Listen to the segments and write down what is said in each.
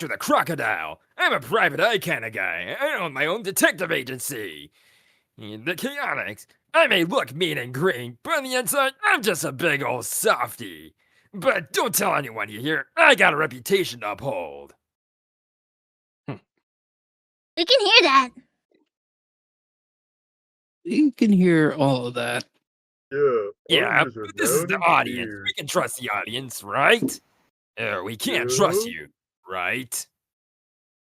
to the crocodile. I'm a private eye kind of guy. I own my own detective agency. In the Chaotix, I may look mean and green, but on the inside, I'm just a big old softy. But don't tell anyone you hear. I got a reputation to uphold. We can hear that. You can hear all of that. Yeah, but this is the audience. We can trust the audience, right? We can't trust you, right?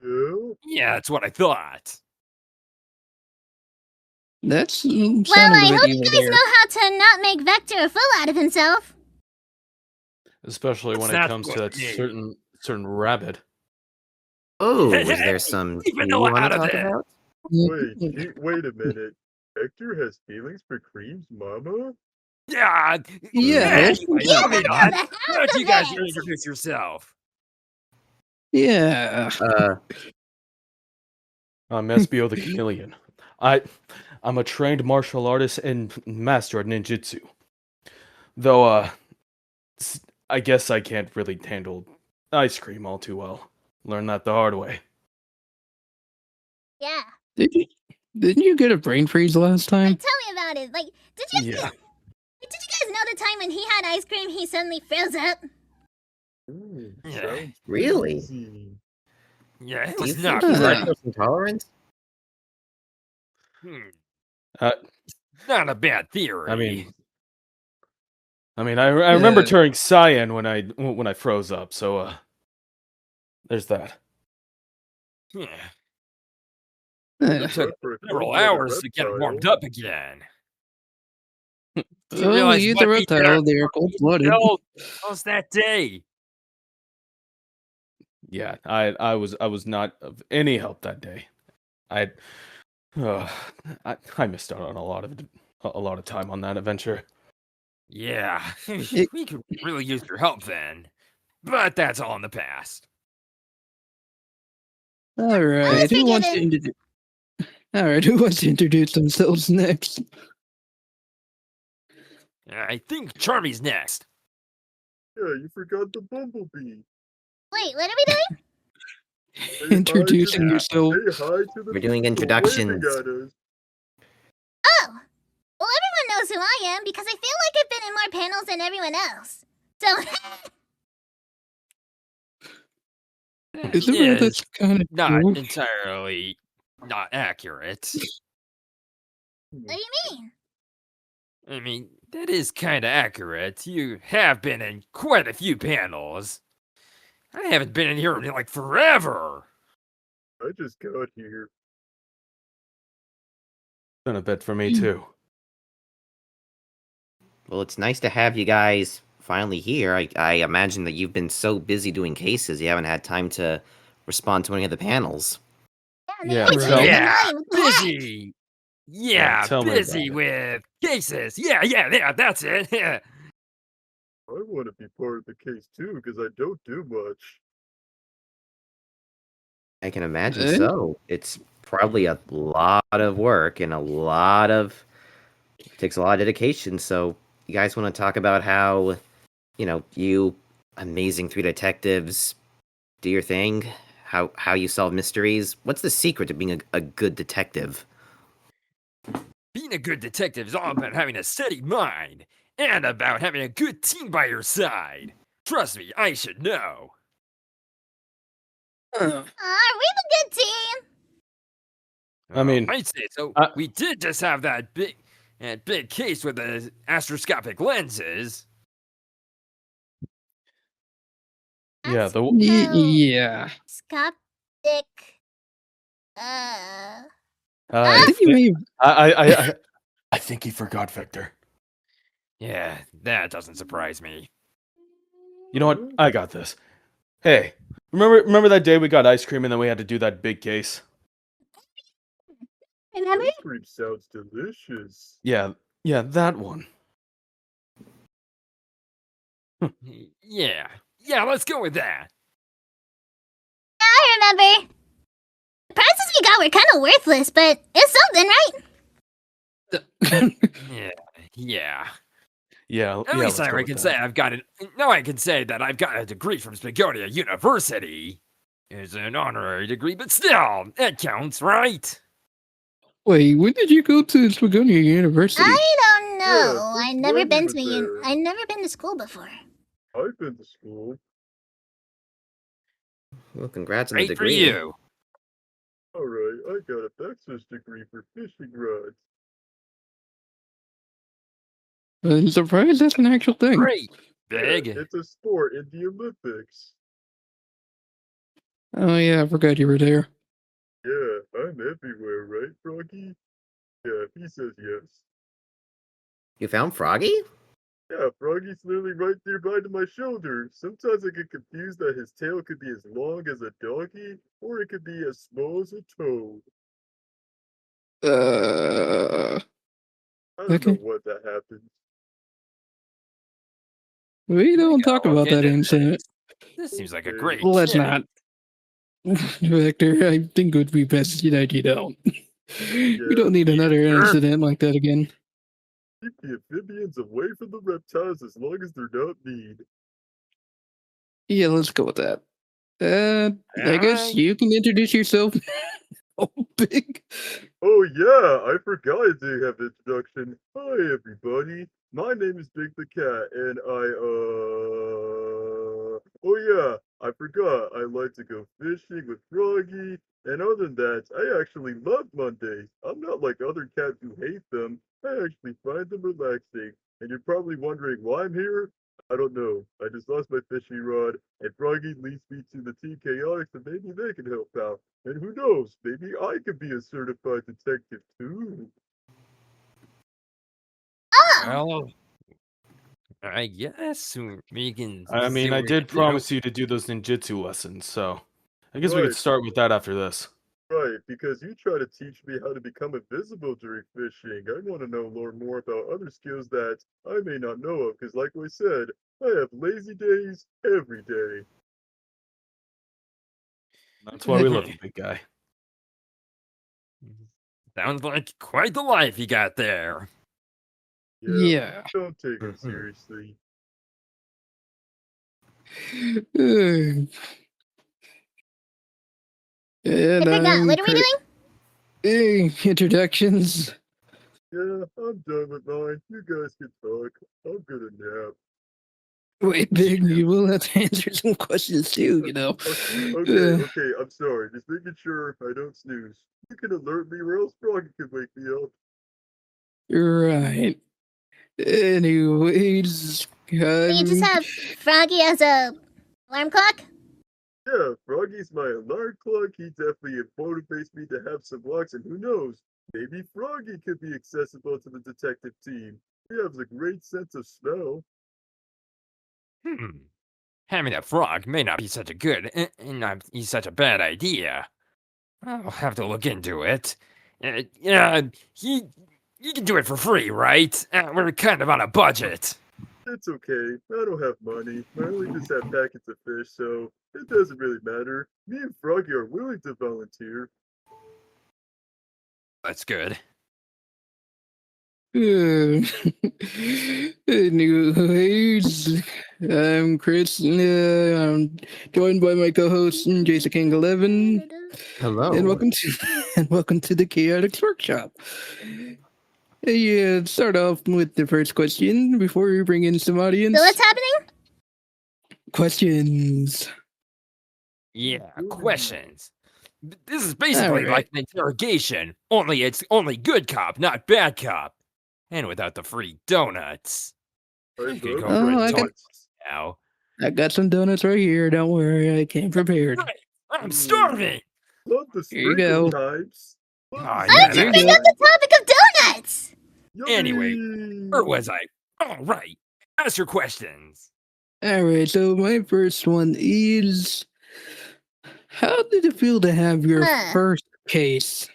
Yeah, that's what I thought. That's Well, I hope you guys know how to not make Vector a fool out of himself. Especially when it comes to that certain rabbit. Oh, is there some you want to talk about? Wait a minute. Hector has feelings for Cream's mama? Yeah. Anyway, moving on. Why don't you guys introduce yourself? Yeah. I'm SBO the Chameleon. I'm a trained martial artist and master at ninjutsu. Though, I guess I can't really handle ice cream all too well. Learned that the hard way. Yeah. Didn't you get a brain freeze last time? Tell me about it. Like, did you guys know the time when he had ice cream, he suddenly froze up? Yeah. Really? Yeah, it Do you was think not he's right. lactose intolerant? Not a bad theory. I mean, I remember turning cyan when I froze up. So, there's that. Yeah. It took several hours to get warmed up again. Oh, he's a reptile. They are cold-blooded. How's that day? Yeah, I was not of any help that day. I missed out on a lot of time on that adventure. Yeah, we could really use your help then, but that's all in the past. All right, who wants to introduce themselves next? I think Charmy's next. Yeah, you forgot the bumblebee. Wait, what are we doing? Introducing yourself. We're doing introductions. Oh! Well, everyone knows who I am because I feel like I've been in more panels than everyone else. So... That's kind of not cool. entirely not accurate. What do you mean? I mean, that is kind of accurate. You have been in quite a few panels. I haven't been in here in like forever. I just got here. Been a bit for me too. Well, it's nice to have you guys finally here. I imagine that you've been so busy doing cases, you haven't had time to respond to any of the panels. Busy. Yeah, busy with cases. Yeah, that's it. I want to be part of the case too, because I don't do much. I can imagine so. It's probably a lot of work and it takes a lot of dedication. So you guys want to talk about how, you amazing 3 detectives do your thing? How you solve mysteries? What's the secret to being a good detective? Being a good detective is all about having a steady mind and about having a good team by your side. Trust me, I should know. Are we the good team? I mean, I'd say so. We did just have that big case with the astroscopic lenses. Yeah, yeah. Scopic. I think he forgot Victor. Yeah, that doesn't surprise me. You know what? I got this. Hey, remember that day we got ice cream and then we had to do that big case? Remember? Ice cream sounds delicious. Yeah, that one. Yeah, let's go with that. I remember. The prizes we got were kind of worthless, but it's something, right? Yeah. At least I can say that I've got a degree from Spagonia University. It's an honorary degree, but still, it counts, right? Wait, when did you go to Spagonia University? I don't know. since I never when been you to were there. I never been to school before. I've been to school. Well, congrats on the Great for degree. you. Alright, I got a backfish degree for fishing rods. I'm surprised that's an actual thing. Great. Yeah, Big. it's a sport in the Olympics. Oh yeah, I forgot you were there. Yeah, I'm everywhere, right, Froggy? Yeah, he says yes. You found Froggy? Yeah, Froggy's literally right nearby to my shoulder. Sometimes I get confused that his tail could be as long as a doggy, or it could be as small as a toad. I don't know Okay. what that happened. We don't gotta talk look about that into incident. This seems like a Okay. great Let's kid. not. Victor, I think it would be best that you don't. We don't need another incident like that again. Keep the amphibians away from the reptiles as long as they're not mean. Yeah, let's go with that. I guess Alright. you can introduce yourself. Oh, big. Oh yeah, I forgot to have an introduction. Hi everybody, my name is Big the Cat, and oh yeah, I forgot. I like to go fishing with Froggy, and other than that, I actually love Mondays. I'm not like other cats who hate them. I actually find them relaxing. And you're probably wondering why I'm here? I don't know. I just lost my fishing rod, and Froggy leads me to the Team Chaotix, and maybe they can help out. And who knows, maybe I could be a certified detective too. Oh, Well, I guess we can I see mean, what I we did can do. promise you to do those ninjutsu lessons, so I guess we Right. could start with that after this. Right, because you try to teach me how to become invisible during fishing. I want to know more about other skills that I may not know of, because like I said, I have lazy days every day. That's why we love you, big guy. Sounds like quite the life you got there. Yeah. Don't take it Mhm. seriously. And I forgot. What are we doing? Introductions. Yeah, I'm done with mine. You guys can talk. I'm gonna nap. Wait, Big, you will have to answer some questions too, you know. Okay, I'm sorry. Just making sure I don't snooze. You can alert me or else Froggy can wake me up. Right. Anyways, You just have Froggy as a alarm clock? Yeah, Froggy's my alarm clock. He definitely motivates me to have some walks, and who knows, maybe Froggy could be accessible to the detective team. He has a great sense of smell. Having a frog may not be such a good, not be such a bad idea. I'll have to look into it. Yeah, you can do it for free, right? We're kind of on a budget. It's okay. I don't have money. I only just have packets of fish, so it doesn't really matter. Me and Froggy are willing to volunteer. That's good. Anyways, I'm Chris. I'm joined by my co-host Jason King 11, Hello. and welcome to the Chaotix Workshop. Yeah, start off with the first question before we bring in some audience So what's happening? questions. Yeah, questions. This is basically Alright. like an interrogation. Only it's only good cop, not bad cop. And without the free donuts. I You could love go for a I got- donuts. now. I got some donuts right here. Don't worry, I came prepared. Right, I'm starving. Love the Here you sprinkle go. types. Love Aw, the yeah, Why don't you Here you bring go. up the topic of donuts? Anyway, Yummy! where was I? All right. Ask your questions. Alright, so my first one is, how did it feel to have your Huh. first case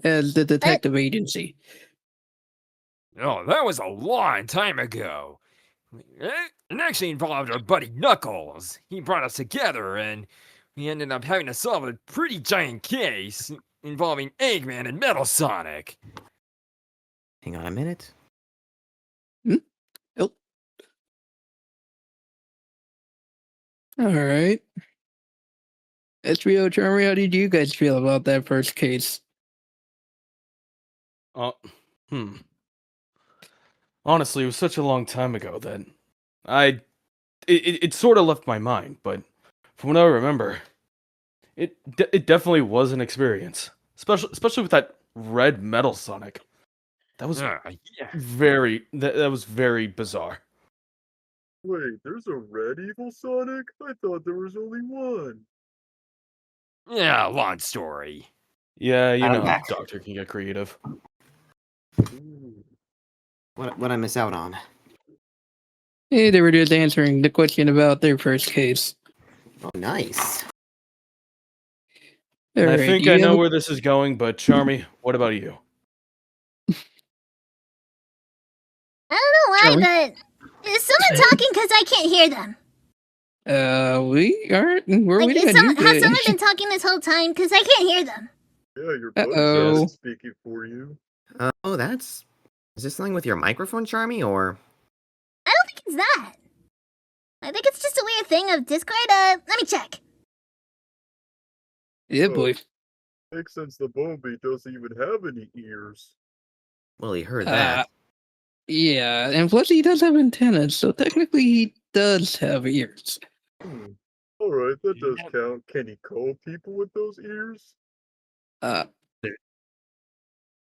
as the detective agency? Oh, that was a long time ago. It actually involved our buddy Knuckles. He brought us together, and we ended up having to solve a pretty giant case involving Eggman and Metal Sonic. Hang on a minute. Oh. Alright. SBO Charmy, how did you guys feel about that first case? Uh, hmm. Honestly, it was such a long time ago that it sort of left my mind, but from what I remember, it definitely was an experience, especially with that red metal Sonic. That was Yeah. that was very bizarre. Wait, there's a red evil Sonic? I thought there was only one. Yeah, long story. Yeah, you I'm know, back. Doctor can get creative. Ooh. What I miss out on? Hey, they were just answering the question about their first case. Oh, nice. And I Alright, think do I you know have where this is going, but Charmy, what about you? I don't know why, Charmy? but is someone talking because I can't hear them? We aren't. We're Like, waiting is on you has someone guys. been talking this whole time? Because I can't hear them. Yeah, your buddy Uh-oh. is speaking for you. Oh, that's. Is this something with your microphone, Charmy, or? I don't think it's that. I think it's just a weird thing of Discord. Let me check. Yeah, Oh, boy. makes sense the Bumblebee doesn't even have any ears. Well, he heard Uh, that. Yeah, and plus he does have antennas, so technically he does have ears. Alright, that does Yeah. count. Can he call people with those ears? Uh,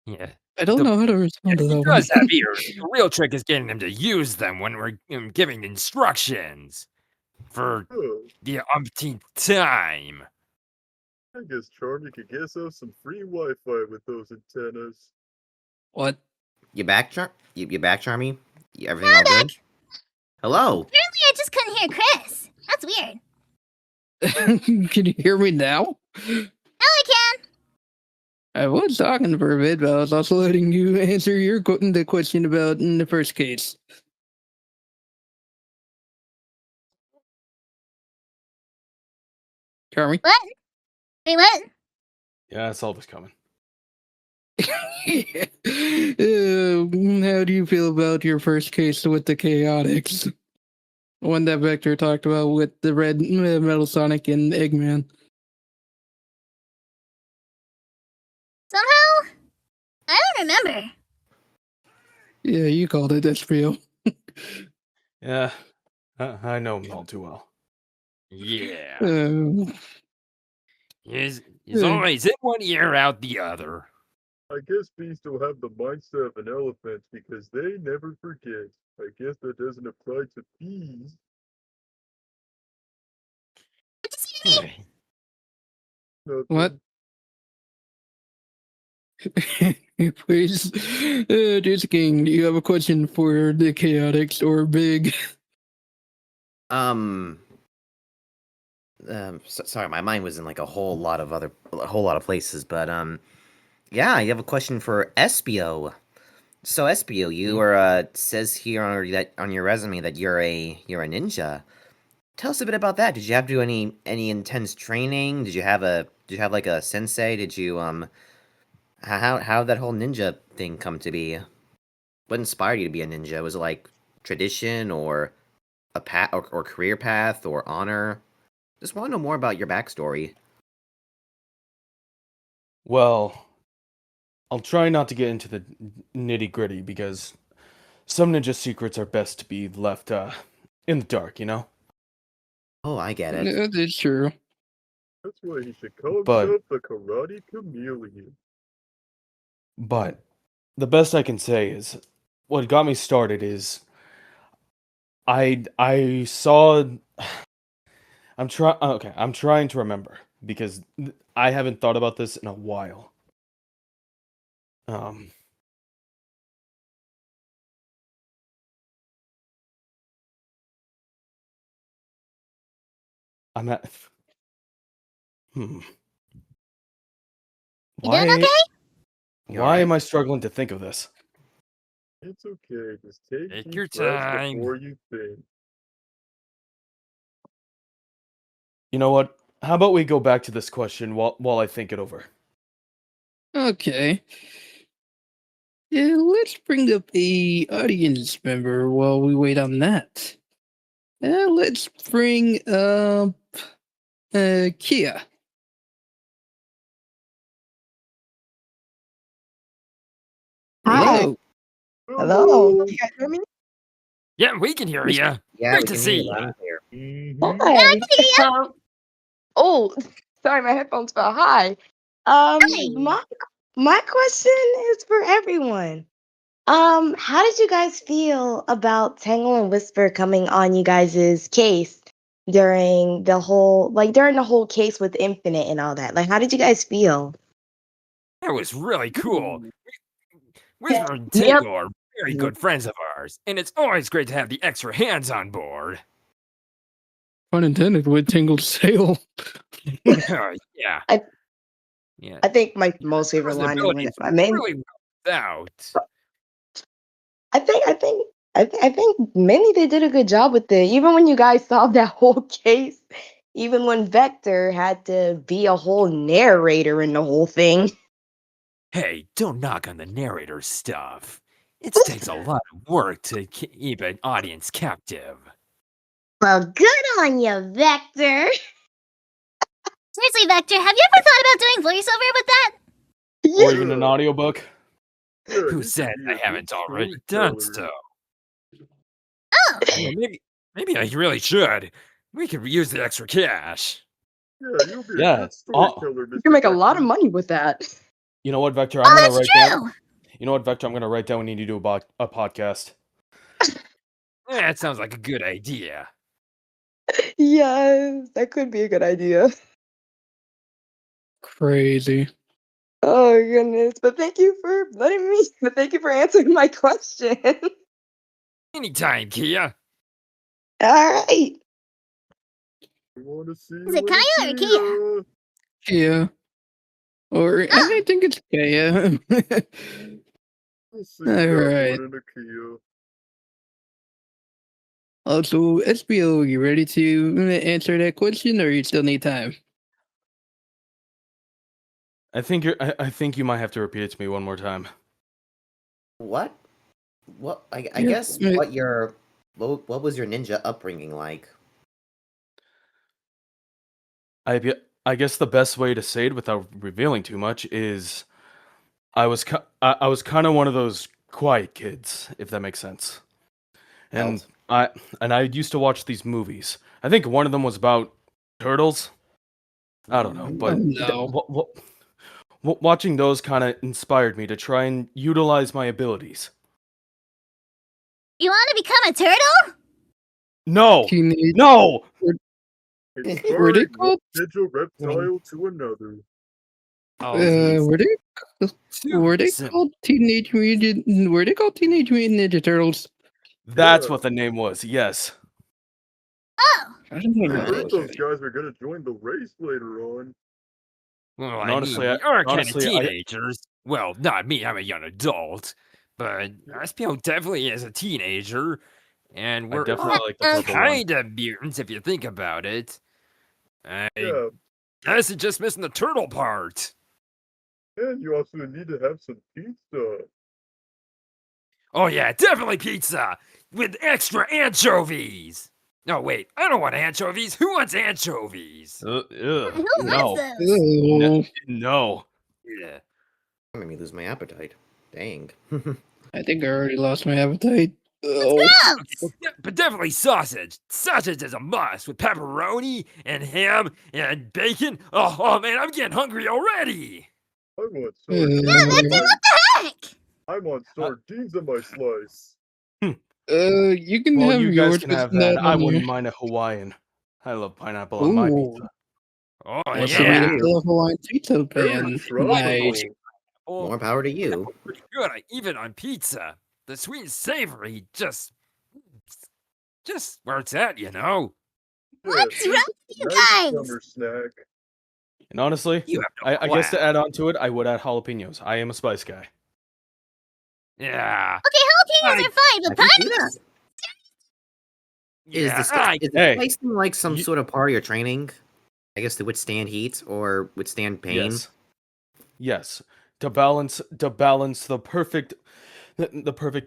Yeah. I don't The- know how to respond to He that does one. have ears. The real trick is getting him to use them when we're giving instructions for Oh, the umpteenth time. I guess Charmy could get us some free Wi-Fi with those antennas. What? You back, You back, Charmy? Everything all good? Hello. Apparently, I just couldn't hear Chris. That's weird. Can you hear me now? Now I can. I was talking for a bit, but I was also letting you answer the question about in the first case. Charmy? What? Wait, what? Yeah, I saw this coming. How do you feel about your first case with the Chaotix? One that Vector talked about with the red Metal Sonic and Eggman. Somehow, I don't remember. Yeah, you called it SPO. Yeah, I know him all too well. Yeah. Uh, He's Yeah. always in one ear, out the other. I guess bees don't have the mindset of an elephant because they never forget. I guess that doesn't apply to bees. What you see to me? Nothing. what? Please, Jason King, do you have a question for the Chaotix or Big? Sorry, my mind was in like a whole lot of places, but yeah, I have a question for SBO. So SBO, you are says here on your resume that you're a ninja. Tell us a bit about that. Did you have to do any intense training? Did you have like a sensei? Did you how did that whole ninja thing come to be? What inspired you to be a ninja? Was it like tradition or a path or career path or honor? Just want to know more about your backstory. Well, I'll try not to get into the nitty gritty because some ninja secrets are best to be left in the dark, you know? Oh, I get it. Yeah, that's true. That's why he should call But- himself the Karate Chameleon. But the best I can say is what got me started is I saw I'm trying to remember because I haven't thought about this in a while. I'm at You doing okay? You Why alright? am I struggling to think of this? It's okay. Just take Take deep your breaths time. before you think. You know what? How about we go back to this question while I think it over? Okay. Yeah, let's bring up a audience member while we wait on that. Let's bring up Kia. Hi. Hello. Hello. You guys hear me? Yeah, we can hear you. Yeah, Great we to can see hear you you. loud and clear. Hi. Oh, sorry, my headphones fell. Hi. Hi. My question is for everyone. How did you guys feel about Tangle and Whisper coming on you guys' case during the whole case with Infinite and all that? Like, how did you guys feel? That was really cool. Whisper and Yep. Tingle are very good friends of ours, and it's always great to have the extra hands on board. Pun intended with Tingled Sail. Yeah. I- Yeah. I think my most favorite Whisper's line is abilities when I mean, really well out. I think mainly they did a good job with it. Even when you guys solved that whole case, even when Vector had to be a whole narrator in the whole thing. Hey, don't knock on the narrator stuff. It takes a lot of work to keep an audience captive. Well, good on you, Vector. Seriously, Vector, have you ever thought about doing voiceover with that? Or even an audiobook. Yeah, Who you said could be I a good haven't already done storyteller. so? Oh, Well, maybe I really should. We could use the extra cash. Yeah, you'll be a Yeah. good storyteller, Mr. You can make a lot of Vector. money with that. You know what, Vector? oh, I'm gonna that's write down. true. You know what, Vector? I'm gonna write down. We need to do a podcast. That sounds like a good idea. Yes, that could be a good idea. Crazy. Oh goodness. But thank you for answering my question. Anytime, Kia. All right. I want to see Is you it in Kaya or Kia? Yeah. Or I think it's Kaya. We'll see All that right. one in a Kia. Also, SBO, you ready to answer that question, or you still need time? I think I think you might have to repeat it to me one more time. What? What? I Yeah, guess right. what was your ninja upbringing like? I guess the best way to say it without revealing too much is I was kind of one of those quiet kids, if that makes sense. And Felt. I used to watch these movies. I think one of them was about turtles. I don't know, Mm, but no. watching those kind of inspired me to try and utilize my abilities. You want to become a turtle? No, Teenage. no. Were they Inspiring one called? ninja reptile to another. Were they? Were they Simple. called Teenage Mutant? Were they called Teenage Mutant Ninja Turtles? That's Yeah. what the name was. Yes. Oh, I don't Alright. I know. heard those guys were gonna join the race later on. Well, And I honestly, mean, we are kind of honestly, teenagers. Well, not me, I'm a young adult. But SPO definitely is a teenager. And I we're definitely all like the purple one. kind of mutants if you think about it. I Yeah, guess it's just missing the turtle part. and you also need to have some pizza. Oh, yeah, definitely pizza with extra anchovies. No, wait, I don't want anchovies. Who wants anchovies? who No. wants those? Oh, No. Yeah. Made me lose my appetite. Dang. I think I already lost my appetite. Oh. Gross. But definitely sausage. Sausage is a must with pepperoni and ham and bacon. Oh man, I'm getting hungry already. I want Yeah, sardines Yeah, on Vector, my. what the heck? I want sardines on my slice. You can Well, have you yours guys can with have that. I on wouldn't there. mind a Hawaiian. I love pineapple on my Ooh, pizza. Oh what's Yeah. the way yeah. to fill a Hawaiian pizza Ooh, pan? tropical. Nice. Oh, More power to you. pretty good. Even on pizza, the sweet and savory just where it's at, you know. What's Yeah, wrong it's with a you nice guys? summer snack. And honestly, You have no I guess to class. add on to it, I would add jalapenos. I am a spice guy. Yeah. Okay, jalapenos are fine, I but can see pineapples? that. Is Yeah. is the Hey, spicing like some you- sort of part of your training? I guess to withstand heat or withstand pain. Yes. Yes. To balance the perfect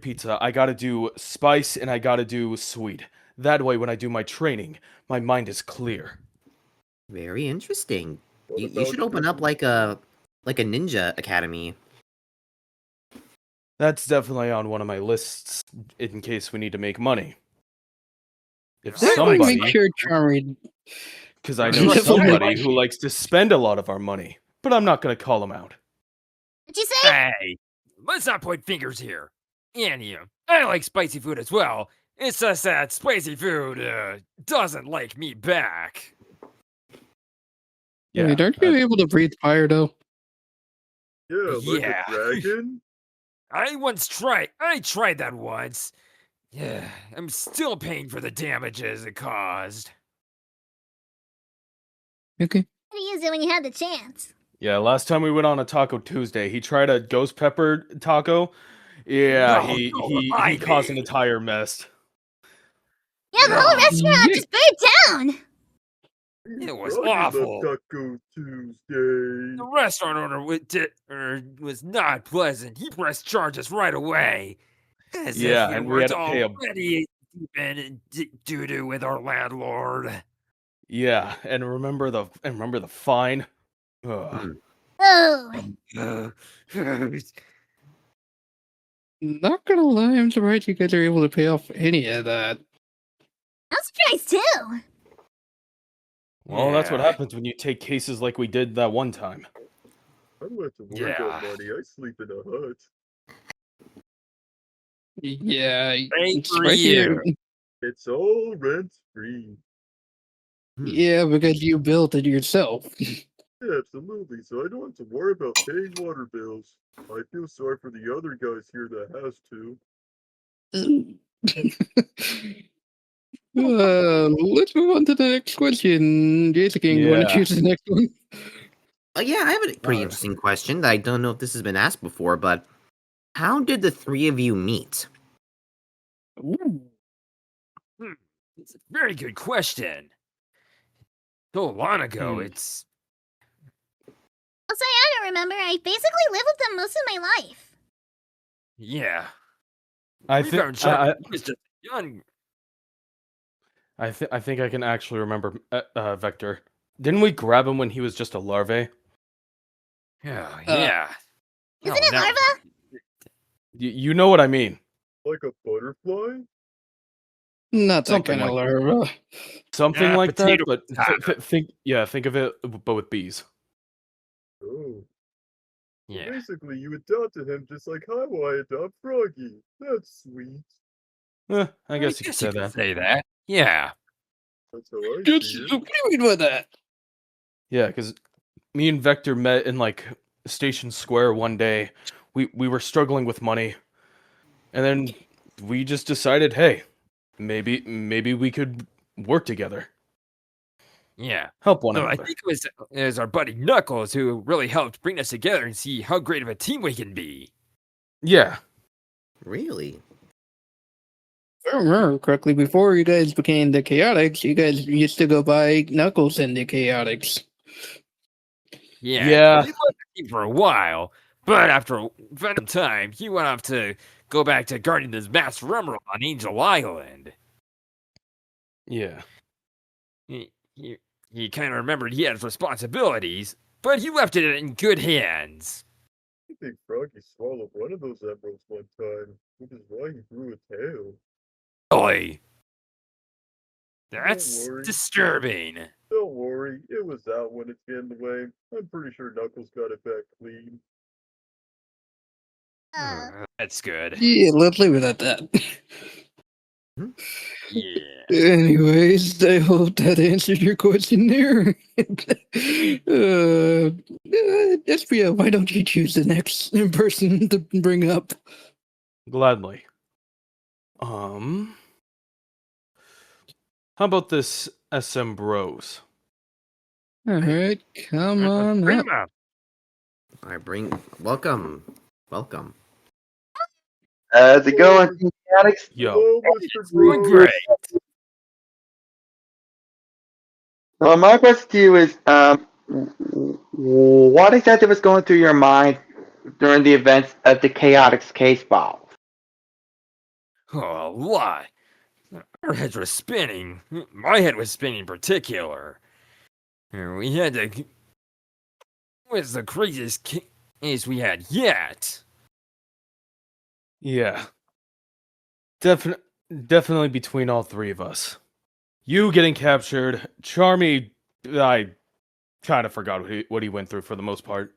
pizza, I gotta do spice and I gotta do sweet. That way, when I do my training, my mind is clear. Very interesting. What You about should open up different- like a ninja academy. That's definitely on one of my lists in case we need to make money. If That Definitely would make somebody, sure Charmy. because I Right. know Definitely make somebody who likes to spend a lot of our money, but I'm not going to call him out. What'd you say? Hey, let's not point fingers here. And you, I like spicy food as well. It's just that spicy food doesn't like me back. Wait, aren't you able to breathe fire though? Yeah, like Yeah. a dragon? I tried that once. Yeah, I'm still paying for the damages it caused. Okay. What did you do when you had the chance? Yeah, last time we went on a Taco Tuesday, he tried a ghost pepper taco. Yeah, No, he don't he remind caused an me. entire mess. Yeah, the whole No, restaurant Yeah. just burned down. it was Froggy loved awful. Taco Tuesday. The restaurant owner was not pleasant. He pressed charges right away, as Yeah, if we and we had weren't to pay a already deep in doo-doo with our landlord. yeah, and remember the fine. Ugh. Hmm. Oh, Not gonna lie, I'm surprised you guys are able to pay off any of that. I'm surprised too. Well, that's what Yeah. happens when you take cases like we did that one time. I don't have to worry about Yeah. money. I sleep in a hut. Yeah, Great for surprised you. you. It's all rent free. Yeah, because you built it yourself. Yeah, absolutely. So I don't have to worry about paying water bills. I feel sorry for the other guys here that has to. Let's move on to the next question. Jason, you want to Yeah. choose the next one? Yeah, I have a pretty interesting question that I don't know if this has been asked before, but how did the three of you meet? Ooh. It's a very good question. So long ago, Hmm. it's I'll say I don't remember. I basically lived with them most of my life. yeah. I We think found Charlie. He was just young. I think I can actually remember Vector. Didn't we grab him when he was just a larvae? Yeah, yeah. Isn't it larva? You know what I mean. Like a butterfly? Not that Something kind of like larva. Something Yeah, like that, potato but potato. think of it, but with bees. Oh. So Yeah. basically, you adopted him just like how I adopt Froggy. That's sweet. I guess you could say you could that. say that. Yeah. That's how I Just, see what it. do you mean by that? Yeah, because me and Vector met in like Station Square one day. We were struggling with money, and then we just decided, hey, maybe we could work together, Yeah. help one No, I another. think it was our buddy Knuckles who really helped bring us together and see how great of a team we can be. Yeah, Really? If I remember correctly, before you guys became the Chaotix, you guys used to go by Knuckles and the Chaotix. Yeah. We loved the team for a while, but after some time, he went off to go back to guarding his Master Emerald on Angel Island. yeah. He kind of remembered he had responsibilities, but he left it in good hands. I think Froggy swallowed one of those emeralds one time, which is why he grew a tail. Really? That's worry. disturbing. Don't worry, it was out when it came away. I'm pretty sure Knuckles got it back clean. That's good. Yeah, let's leave it at that. Yeah. Anyways, I hope that answered your question there. SPO, why don't you choose the next person to bring up? Gladly. How about this SM Bros? Alright, come on Bring up. him up. I bring welcome. How's it going, Team Chaotix? Yo, Hello, Mr. It's going Bro. great. Well, my question to you is, what exactly was going through your mind during the events of the Chaotix case file? Oh, a lot. Our heads were spinning. My head was spinning in particular. We had to. It was the craziest case we had yet. Yeah. Definitely between all three of us. You getting captured, Charmy, I kind of forgot what he went through for the most part.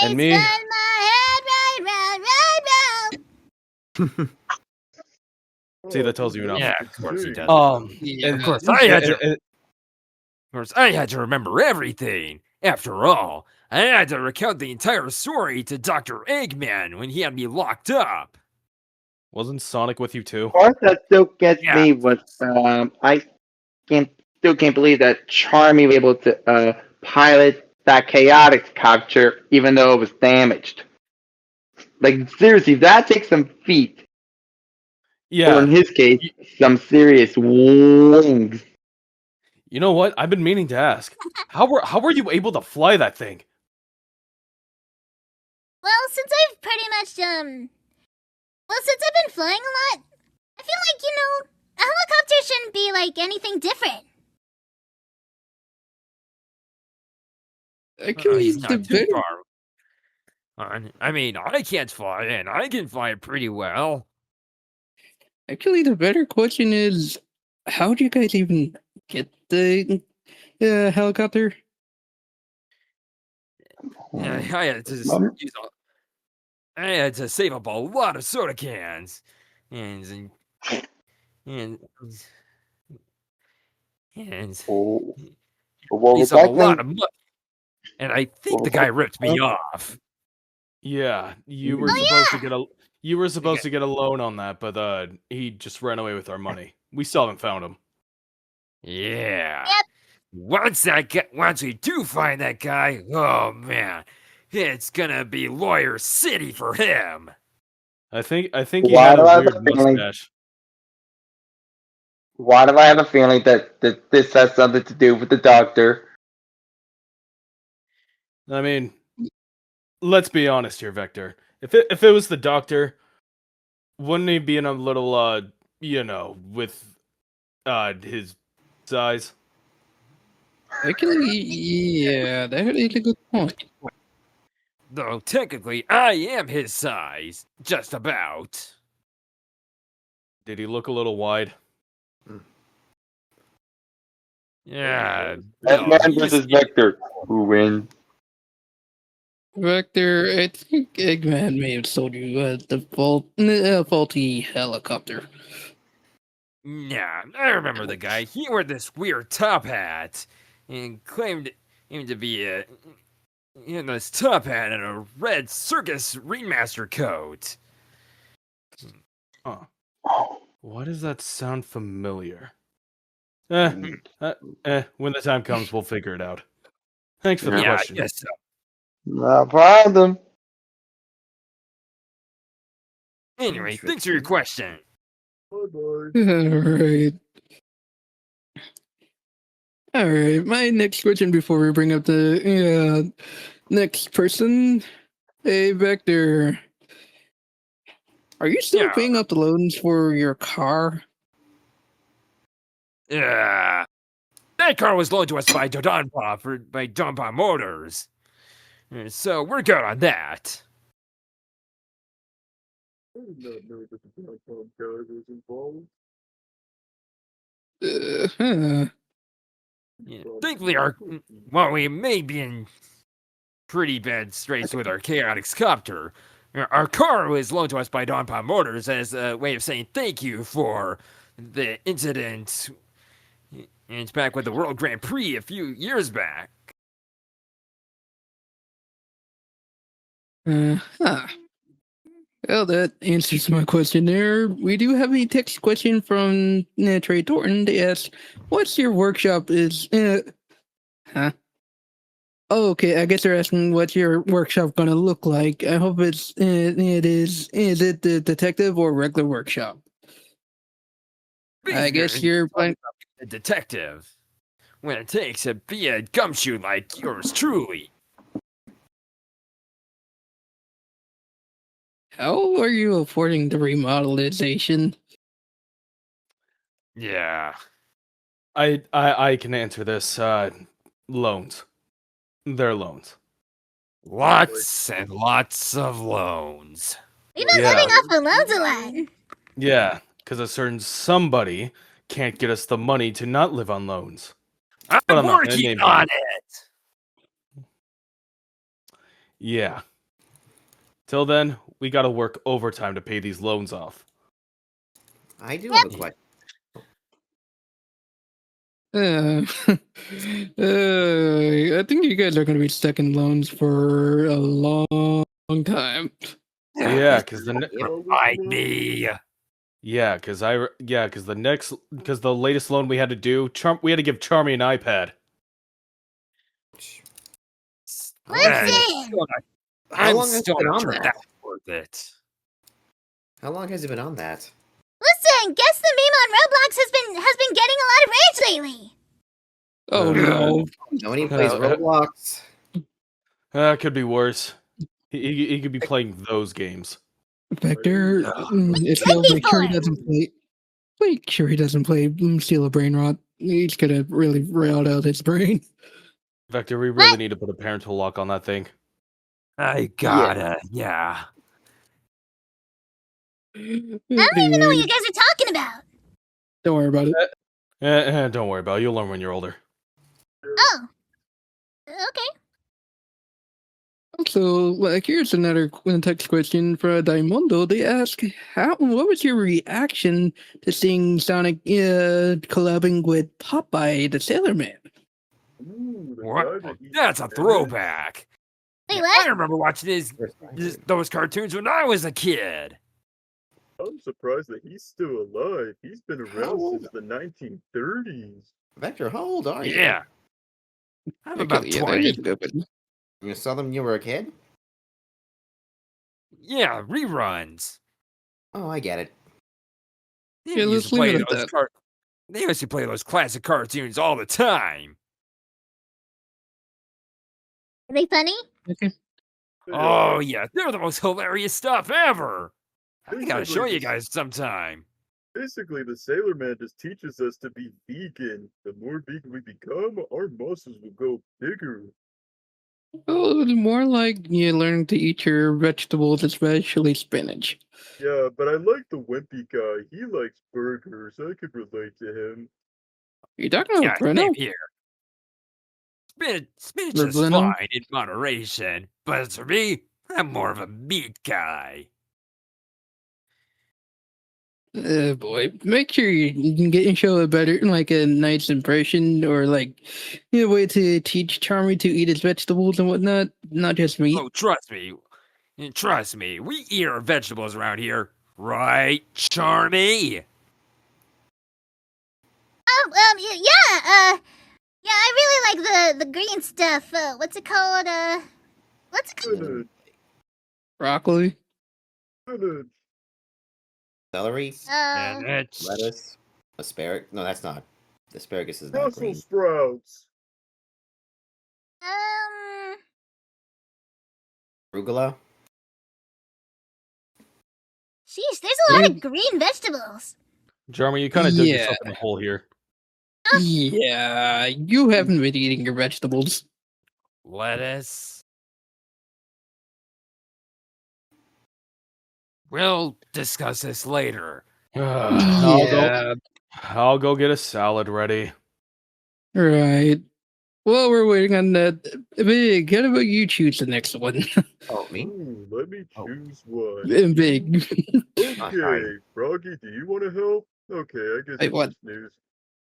And me, Spin my head right round. see, that tells you enough. Yeah, of course he does. Yeah. Of course, I had to remember everything. After all, I had to recount the entire story to Dr. Eggman when he had me locked up. Wasn't Sonic with you too? Part that still gets Yeah. me was I still can't believe that Charmy was able to pilot that Chaotix capture even though it was damaged. Like seriously, that takes some feet. Or in Yeah. his case, some serious wings. You know what? I've been meaning to ask. How were you able to fly that thing? Well, since I've pretty much since I've been flying a lot, I feel like, a helicopter shouldn't be like anything different. Actually, He's the not too better, far. I mean, I can't fly, and I can fly pretty well. the better question is, how do you guys even get the helicopter? Yeah, I had to I had to save up a lot of soda cans, and and and Oh, well, used up a lot recycling. of money. And I think the guy ripped me off. Yeah, you were Oh, supposed to yeah! get a loan on that, but he just ran away with our money. We still haven't found him. Yeah. Yep. Once we do find that guy, oh man, it's gonna be Lawyer City for him. I think he Why had do a I have weird a feeling? mustache. Why do I have a feeling that this has something to do with the doctor? I mean, let's be honest here, Vector. If it was the doctor, wouldn't he be in a little with his size? Actually, yeah, that is a good point. Though technically, I am his size, just about. Did he look a little wide? Yeah. No, Eggman he's- versus Vector. Who wins? Vector, I think Eggman may have sold you the faulty helicopter. Yeah, I remember the guy. He wore this weird top hat and claimed him to be in this top hat and a red circus ringmaster coat. Huh. Oh, Why does that sound familiar? mm, When the time comes, we'll figure it out. Thanks for the Yeah, I question. guess so. no problem. Anyway, thanks for your question. Bye-bye. Alright. Alright, my next question before we bring up the next person. Hey, Vector. Are you still Yeah. paying up the loans for your car? Yeah. That car was loaned to us by Donpa Motors. So we're good on that. I did not know that the Brown guy was involved. Huh. Yeah. Thankfully, while we may be in pretty bad straits with our Chaotix copter, our car was loaned to us by Donpa Motors as a way of saying thank you for the incident. And it's back with the World Grand Prix a few years back. Huh. Well, that answers my question there. We do have a text question from Trey Thornton. They ask, what's your workshop is... huh? Oh, okay, I guess they're asking what's your workshop gonna look like. I hope is it the detective or regular workshop? I guess you're planning... A detective. When it takes to be a gumshoe like yours truly. How are you affording the remodelization? Yeah. I can answer this. Loans. They're loans. Lots and lots of loans. We've been Yeah. living off of loans a lot. Yeah, because a certain somebody can't get us the money to not live on loans. I'm But I'm not gonna working name on names. it. Yeah. Till then, we gotta work overtime to pay these loans off. I do have a question. I think you guys are going to be stuck in loans for a long time. Yeah, because Remind me. because the latest loan we had to do, we had to give Charmy an iPad. Listen! How I'm long has it still been not on sure that? that's worth it. How long has it been on that? Listen, guess the meme on Roblox has been getting a lot of rage lately. Oh no. Nobody plays Uh, Roblox. Could be worse. He could be playing those games. Vector, if could he'll be make sure he fun. doesn't play, make sure he doesn't play Steal a Brain Rot. He's gonna really railed out his brain. Vector, we really need to put a parental lock on that thing. I gotta, yeah. I don't even know what you guys are talking about. Don't worry about it. Don't worry about it. You'll learn when you're older. Oh. Okay. So, like, here's another text question for Daimondo. They ask, what was your reaction to seeing Sonic collabing with Popeye the Sailor Man? Ooh, the guy What? that eats That's a spinach? throwback. Wait, I what? remember watching those cartoons when I was a kid. I'm surprised that he's still alive. He's been How around old? since the 1930s. Vector, how old are you? Yeah. I'm about Okay, yeah, 20. that's good, but- You saw them when you were a kid? Yeah, reruns. Oh, I get it. They Yeah, used let's to play leave it at those that. They used to play those classic cartoons all the time. Are they funny? Okay. Oh yeah, they're the most hilarious stuff ever. I gotta show you Basically, guys sometime. Basically, the Sailor Man just teaches us to be vegan. The more vegan we become, our muscles will go bigger. Oh, it's more like you learn to eat your vegetables, especially spinach. Yeah, but I like the wimpy guy. He likes burgers. I could relate to him. You talking Yeah, about Bruno? same here. Spinach Or is Bruno? fine in moderation, but as for me, I'm more of a meat guy. Boy, make sure you can get and show a better, like a nice impression, or like a way to teach Charmy to eat his vegetables and whatnot, not just meat. Oh, trust me, we eat our vegetables around here, right, Charmy? Oh, yeah, yeah, I really like the green stuff. What's it called? What's it called? Spinach, Broccoli. spinach. Celery, And it's lettuce, asparagus. No, that's not. Asparagus is not green. Brussels sprouts. Arugula. Sheesh, there's a lot of green vegetables. Jeremy, you kind of dug Yeah. yourself in the hole here. Yeah, you haven't been eating your vegetables. lettuce. We'll discuss this later. I'll go get a salad ready. Right. Well, we're waiting on that. Big, how about you choose the next one? Oh, me? Ooh, let me choose one. Big. Okay, Froggy, do you want to help? Okay, I guess Wait, it's what? just news.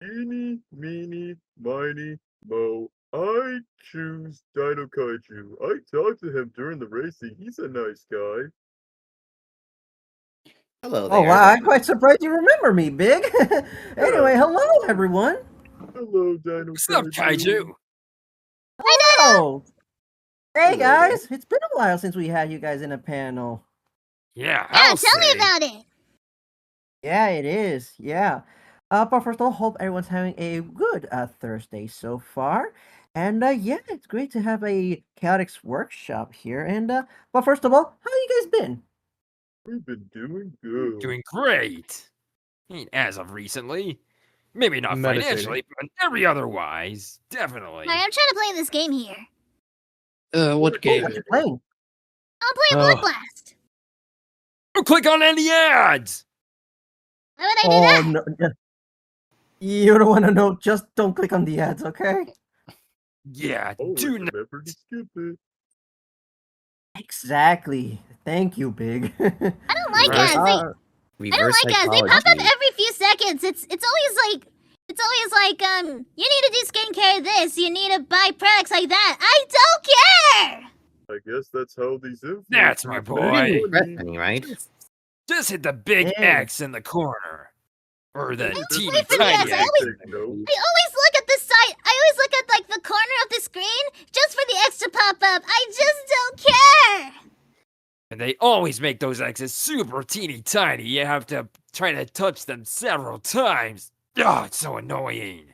Eeny, meeny, miny, mo. I choose Dino Kaiju. I talked to him during the racing. He's a nice guy. Hello there. Oh wow, I'm quite surprised you remember me, Big. Anyway, hello everyone. Hello, Dino What's up, Kaiju? Oh. Hey Hello guys, it's been a while since we had you guys in a panel. Yeah, Yeah, I'll tell me say. about it. Yeah, it is. Yeah. But first of all, hope everyone's having a good Thursday so far. And yeah, it's great to have a Chaotix workshop here. And but first of all, how you guys been? We've been doing good. Doing great. As of recently. Maybe not Meditating. financially, but every otherwise. Definitely. Alright, I'm trying to play this game here. What Oh, game? what you playing? I'm playing Oh. Blood Blast. Don't click on any ads! Why would I do that? no. You don't want to know. Just don't click on the ads, okay? Yeah, Always do not. remember to skip it. Exactly. Thank you, Big. I don't like Reverse- ads. I don't Reverse like ads. They pop up psychology. every few seconds. It's always like you need to do skincare this, you need to buy products like that. I don't care! I guess that's how these influencers That's my make boy. money. Depressing, right? Just hit the big Yeah. X in the corner. Or the Hey, teeny wait for the tiny X, I X. always- Take note. I always look at the side. I always look at like the corner of the screen just for the X to pop up. I just don't care. And they always make those X's super teeny tiny. You have to try to touch them several times. Oh, it's so annoying.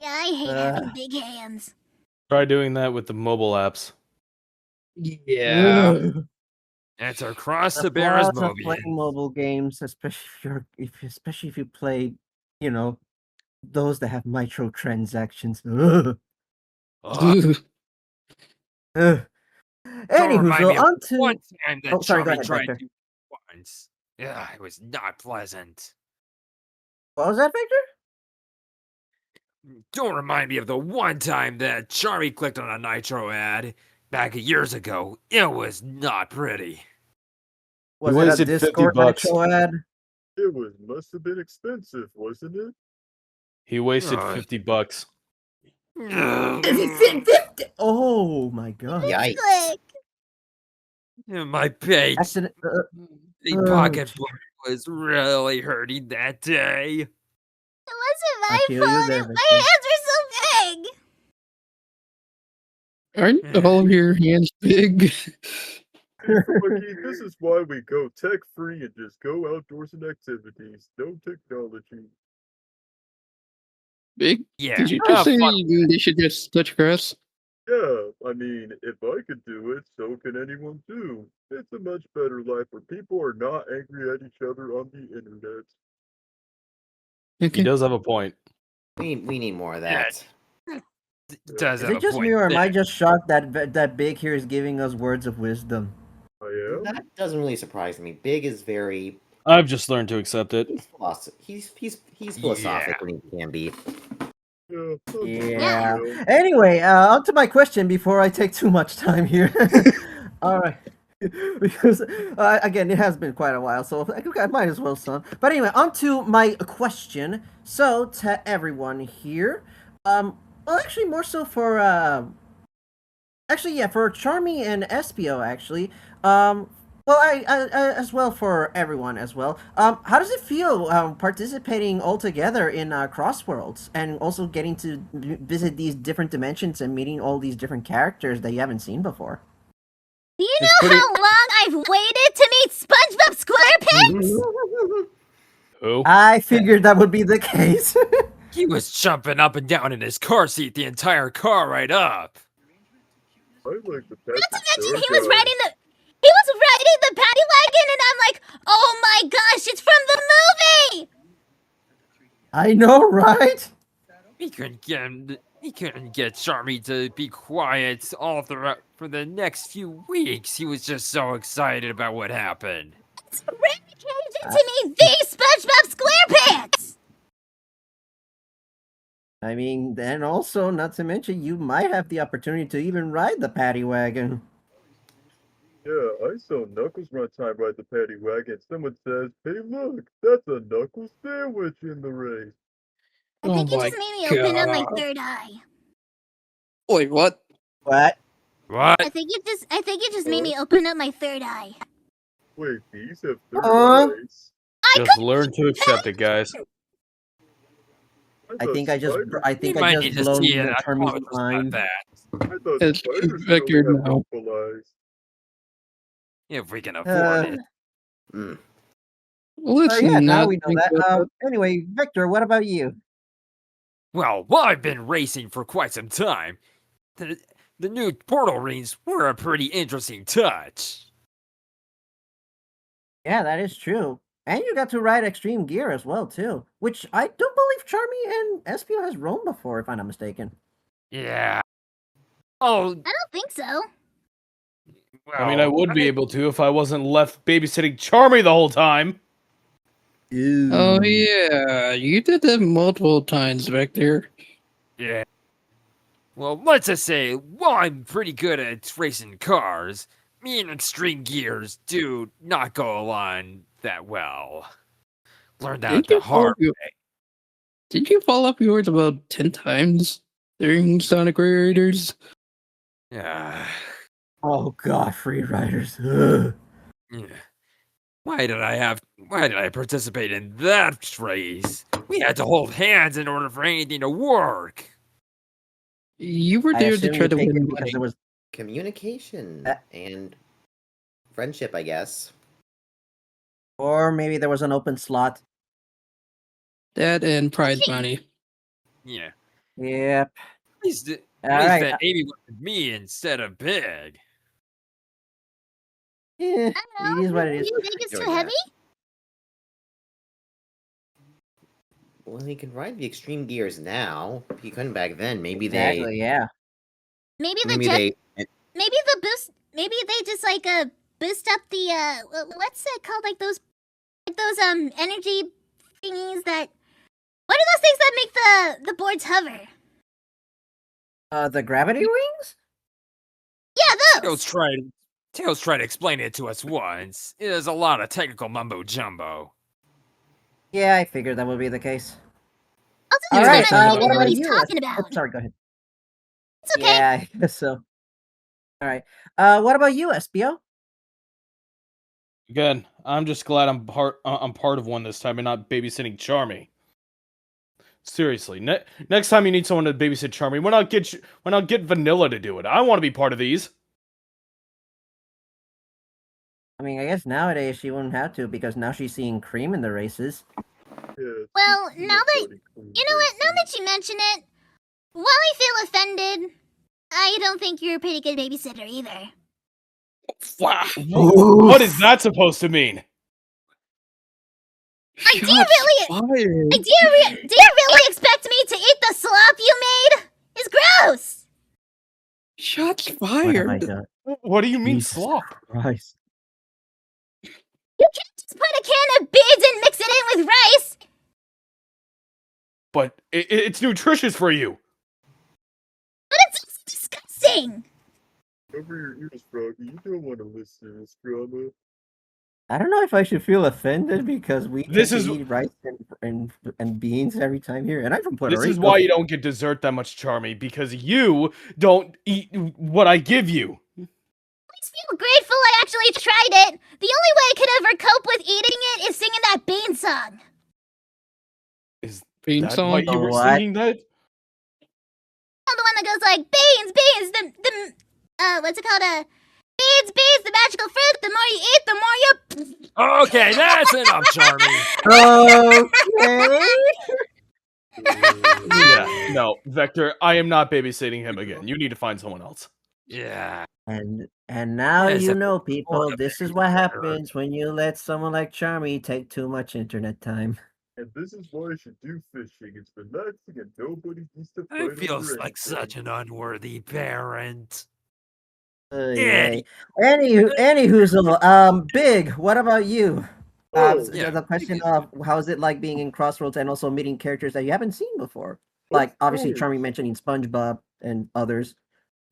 Yeah, I hate having big hands. Try doing that with the mobile apps. Yeah. Ugh. It's across The the bear's flaws of movie. playing mobile games, especially if you play, you know, those that have microtransactions. Ugh. Ugh, Ugh. don't Anywho, remind so me of on to one time that Oh, sorry, go Charlie ahead, tried Victor. to once. Yeah, it was not pleasant. what was that, Victor? Don't remind me of the one time that Charlie clicked on a Nitro ad back years ago. It was not pretty. Was it a wasted 50 Discord bucks. Nitro ad? It must have been expensive, wasn't it? He wasted Ugh. $50. Oh my god! Yikes. Click. My page, Accident. the oh, pocketbook was really hurting that day. It wasn't I my feel you fault. there, My Victor. hands were so big. Aren't all of your hands big? Lucky, this is why we go tech free and just go outdoors and activities. No technology. Big? Yeah, Did you have just say fun. they should just touch grass? Yeah, I mean, if I could do it, so can anyone too. It's a much better life where people are not angry at each other on the internet. He Okay. does have a point. We need more of Yeah. that. Does Is have it a just point me, or am I there. just shocked that Big here is giving us words of wisdom? I am. That doesn't really surprise me. Big is very I've just learned to accept it. he's philosophic Yeah. when he can be. Yeah. that's Yeah. real. Anyway, on to my question before I take too much time here. All right. Because again, it has been quite a while, so I might as well, son. But anyway, on to my question. So to everyone here, well, actually, more so for actually, yeah, for Charmy and Espio, actually. Well, I as well for everyone as well. How does it feel participating all together in Crossworlds and also getting to visit these different dimensions and meeting all these different characters that you haven't seen before? Do you It's know pretty- how long I've waited to meet SpongeBob SquarePants? Who? I figured that would be the case. He was jumping up and down in his car seat the entire car ride up. I like the Not to Patrick mention, Star guy. he was riding the paddy wagon, and I'm like, oh my gosh, it's from the movie! I know, right? He couldn't get Charmy to be quiet all throughout for the next few weeks. He was just so excited about what happened. It's a rare occasion to meet the SpongeBob SquarePants! I mean, and also, not to mention, you might have the opportunity to even ride the paddy wagon. Yeah, I saw Knuckles one time ride the paddy wagon. Someone says, "Hey, look, that's a Knuckles sandwich in the race." I think Oh you my just made me open up my God. third eye. Wait, what? What? What? I think you just made me open up my third eye. Wait, these have third Huh? eyes. Just learn to accept it, guys. I thought think I just You might need to blown see an Charmy's optometrist about mind. that. I thought It's spiders only Vector have now. multiple eyes. If we can afford it. Mm. Let's Yeah, now not we know think that. about Anyway, Victor, what about you? Well, I've been racing for quite some time. The new portal rings were a pretty interesting touch. Yeah, that is true. And you got to ride Extreme Gear as well, too. Which I don't believe Charmy and Espio has roamed before, if I'm not mistaken. Yeah. Oh, I don't think so. I mean, I Well, would be able to if I wasn't left babysitting Charmy the whole time. Oh yeah, you did that multiple times, Vector. Yeah. Well, let's just say, while I'm pretty good at racing cars, me and Extreme Gears do not go along that well. Learned that Didn't the you fall hard off your, Didn't you fall off yours about 10 times during Sonic Raiders? Yeah. Oh god, free riders. Ugh. Yeah. Why did I participate in that race? We had to hold hands in order for anything to work. You were I there to assume try you to picked win. it because it was Communication Uh, and friendship, I guess. or maybe there was an open slot. That and prize money. Yeah. Yep. At All least right. that Amy went with me instead of Big. Yeah, I don't it is know. what it is. You think it's too Doing that. heavy? Well, he can ride the extreme gears now. He couldn't back then. Maybe Exactly. Yeah. Maybe the maybe jet. they. Maybe the boost. Maybe they just like boost up the what's it called? Like those energy thingies that. What are those things that make the boards hover? The gravity rings. Yeah, Tails those. tried to explain it to us once. It is a lot of technical mumbo jumbo. Yeah, I figured that would be the case. Also, All just right. don't even What know what about he's you? talking Oh, about. sorry. Go ahead. It's okay. Yeah, I guess so. All right. What about you, SBO? Again, I'm just glad I'm part of one this time and not babysitting Charmy. Seriously, next time you need someone to babysit Charmy, why not get Vanilla to do it? I want to be part of these. I mean, I guess nowadays she wouldn't have to because now she's seeing Cream in the races. Yeah. Well, you now know, that Cody Clean you know what, now racing. that you mention it, while I feel offended, I don't think you're a pretty good babysitter either. Wow. What is that supposed to mean? Like, do you really, Fired. like, do you really expect me to eat the slop you made? It's gross. Shots What have I fired. done? What do you mean Jesus slop? Christ. You can't just put a can of beans and mix it in with rice. But it's nutritious for you. But it's also disgusting. Cover your ears, Froggy. You don't want to listen to this drama. I don't know if I should feel offended because we This tend is- to eat rice and beans every time here, and I'm from Puerto This Rico. is why you don't get dessert that much, Charmy, because you don't eat what I give you. Please feel grateful I actually tried it. The only way I could ever cope with eating it is singing that bean song. Is Bean that song? why you were What? singing that? Oh, the one that goes like beans, beans, the what's it called? Beans, beans, the magical fruit. The more you eat, the more you. Okay, that's enough, Charmy. Okay. Yeah, no, Vector, I am not babysitting him again. You need to find someone else. Yeah. And now Yes, you if know, it's people, sort of this is a what better. happens when you let someone like Charmy take too much internet time. And this is why I should do fishing. It's relaxing and nobody needs to fight It feels over like such anything. an unworthy parent. Yay. Anywho, Big, what about you? Oh, Yeah. The question of how is it like being in Crossroads and also meeting characters that you haven't seen before? Like, obviously, course. Charmy mentioning SpongeBob and others.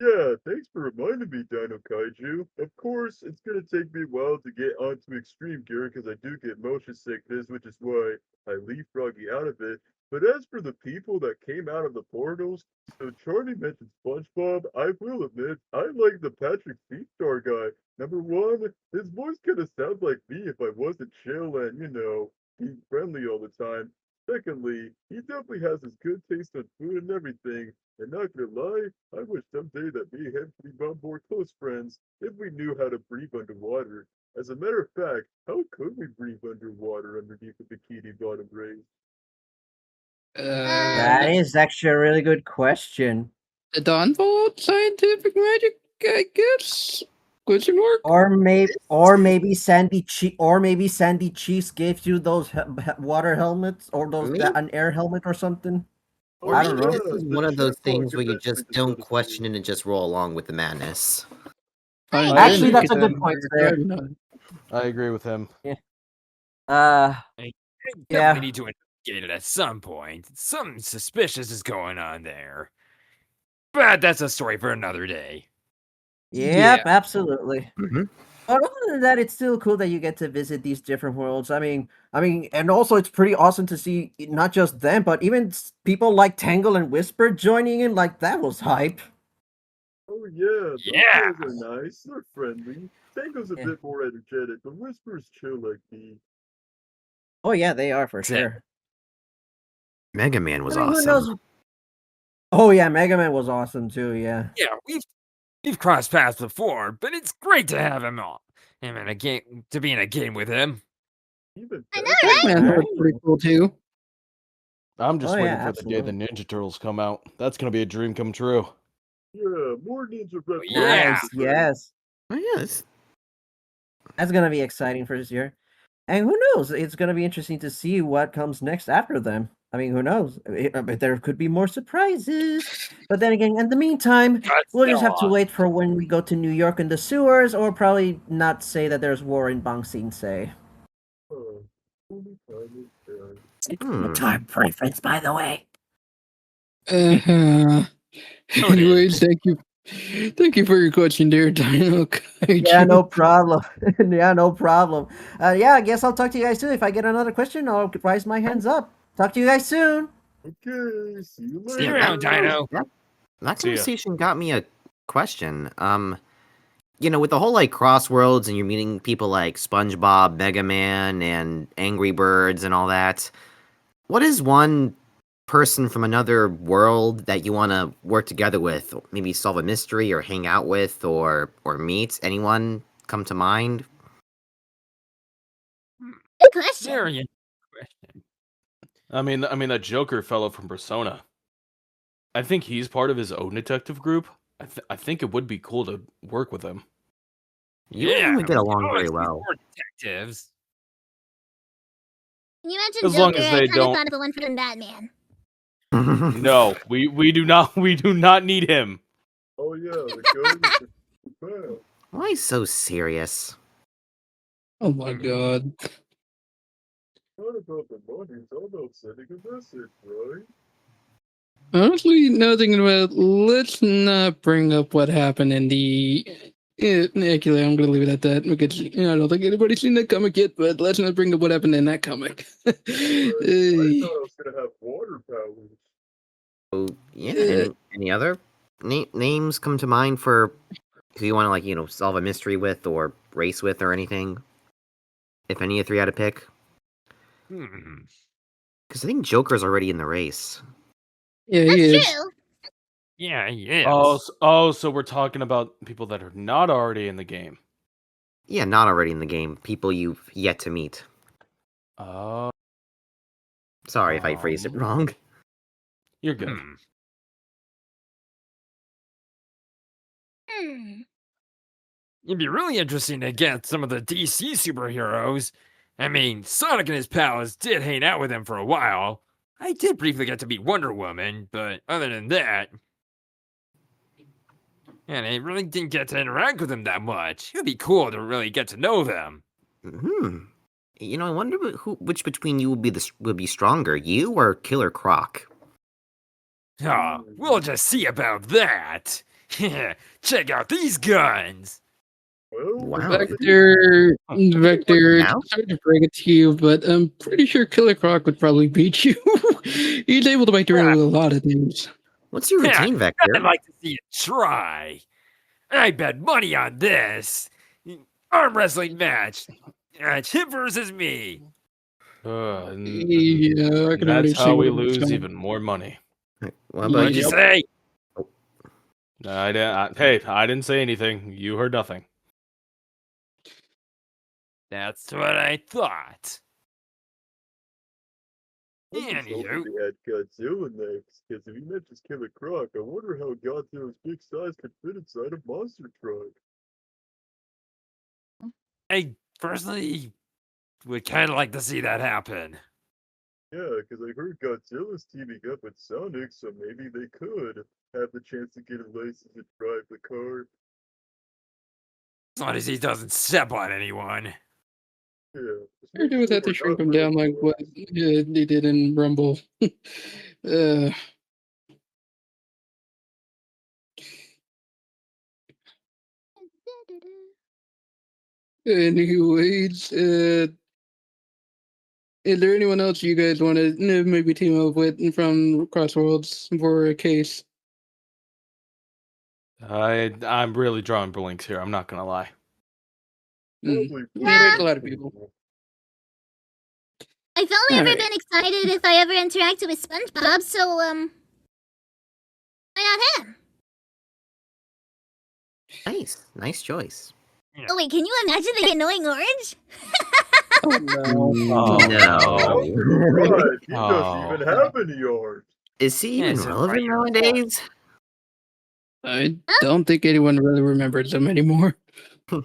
Yeah, thanks for reminding me, Dino Kaiju. Of course, it's gonna take me a while to get onto Extreme Gear because I do get motion sickness, which is why I leave Froggy out of it. But as for the people that came out of the portals, so Charlie mentioned SpongeBob. I will admit, I like the Patrick Featstar guy. Number one, his voice kind of sounds like me if I wasn't chill and, being friendly all the time. Secondly, he definitely has his good taste in food and everything. And not gonna lie, I wish someday that me and him could be more close friends if we knew how to breathe underwater. As a matter of fact, how could we breathe underwater underneath the bikini bottom rays? That is actually a really good question. The Dawnbolt scientific magic, I guess? Question mark? Or maybe Sandy Cheese gave you those water helmets or those Maybe. an air helmet or something. Or I don't maybe know. this is the one of those chef all things where you eventually just don't decided to question leave. it and just roll along with the madness. Fine, Actually, then, that's a if good I'm point there. driving on it. I agree with him. Uh, I definitely yeah. need to investigate it at some point. Something suspicious is going on there. But that's a story for another day. Yep, absolutely. hmm But other than that, it's still cool that you get to visit these different worlds. I mean, and also it's pretty awesome to see not just them, but even people like Tangle and Whisper joining in. Like that was hype. Oh yeah, those Yeah. girls are nice. They're friendly. Tango's a Yeah. bit more energetic, but Whisper's chill like me. Oh yeah, they are for Same. sure. Mega Man I was mean, who awesome. knows? Oh yeah, Mega Man was awesome too. Yeah. Yeah, we've crossed paths before, but it's great to have him on. I'm in a game to be in a game with him. Even I know, Patrick. right? Man, that's pretty cool too. I'm just Oh, waiting yeah, for the day the Ninja Turtles come out. That's gonna be a dream come true. Yeah, more ninja references. Yeah. Nice. Yes. Oh yes. That's gonna be exciting for this year. And who knows? It's gonna be interesting to see what comes next after them. I mean, who knows? But there could be more surprises. But then again, in the meantime, we'll just have to Godzilla. wait for when we go to New York in the sewers, or probably not say that there's war in Bang Sing Se. Only time is Hmm. Time preference, by the way. Uh-huh. Noted. Anyways, thank you for your question, there, Dino Yeah, Kaiju. no problem. Yeah, no problem. Yeah, I guess I'll talk to you guys soon. If I get another question, I'll raise my hands up. Talk to you guys soon. Okay, see you See you later. around, Dino. That See ya. conversation got me a question. With the whole like crossworlds and you're meeting people like SpongeBob, Mega Man, and Angry Birds and all that. What is one person from another world that you want to work together with? Maybe solve a mystery or hang out with or meet? Anyone come to mind? Good question. Very interesting question. I mean that Joker fellow from Persona. I think he's part of his own detective group. I think it would be cool to work with him. You and him would we get could along always very use well. more detectives. When you mentioned As long Joker, as I they kind of don't- thought of the one from Batman. No, we do not need him. Oh yeah, the guy with the bell. Why so serious? Oh my god. Not about the money, it's all about sending a message, right? Honestly, now thinking about it, let's not bring up what happened in the. Actually, I'm gonna leave it at that because I don't think anybody's seen that comic yet. But let's not bring up what happened in that comic. Right. I thought I was gonna have water powers. Oh, yeah. Any other names come to mind for who you want to solve a mystery with or race with or anything? If any of three had to pick, Hmm. because I think Joker's already in the race. Yeah, he That's is. true. Yeah, yes. So we're talking about people that are not already in the game. Yeah, not already in the game. People you've yet to meet. Oh, Sorry if I phrased it wrong. you're good. Hmm. Hmm. It'd be really interesting to get some of the DC superheroes. I mean, Sonic and his pals did hang out with him for a while. I did briefly get to meet Wonder Woman, but other than that, and I really didn't get to interact with them that much. It'd be cool to really get to know them. I wonder which between you would be stronger, you or Killer Croc? Ah, we'll just see about that. Check out these guns. Well, Wow. Vector, Now? sorry to break it to you, but I'm pretty sure Killer Croc would probably beat you. He's able to make through a lot of things. What's your Yeah, routine, Vector? I'd like to see it try. I bet money on this. Arm wrestling match. Him versus me. Yeah, I can already That's see how we what it's lose going. even more money. What What'd about you you? say? I didn't say anything. You heard nothing. That's what I thought. I just hope Anywho, they had Godzilla next, because if he mentions Killer Croc, I wonder how Godzilla's big size could fit inside a monster truck. I personally would kind of like to see that happen. Yeah, because I heard Godzilla's teaming up with Sonic, so maybe they could have the chance to get a license to drive the car. As long as he doesn't step on anyone. Yeah. Just Or make do it sure have to we're shrink not him down really like what they did in Rumble. uh, anyways, is there anyone else you guys want to maybe team up with from Crossworlds for a case? I'm really drawing blanks here. I'm not gonna lie. probably Yeah, there's a lot of pretty people. cool. I've only ever Alright. been excited if I ever interacted with SpongeBob, so why not him? Nice choice. Oh wait, can you imagine the annoying orange? Oh no. Oh, No. Right, he doesn't Oh. even have any art. Is he Yeah, even it's just relevant right here. nowadays? I don't think anyone really remembers them anymore. He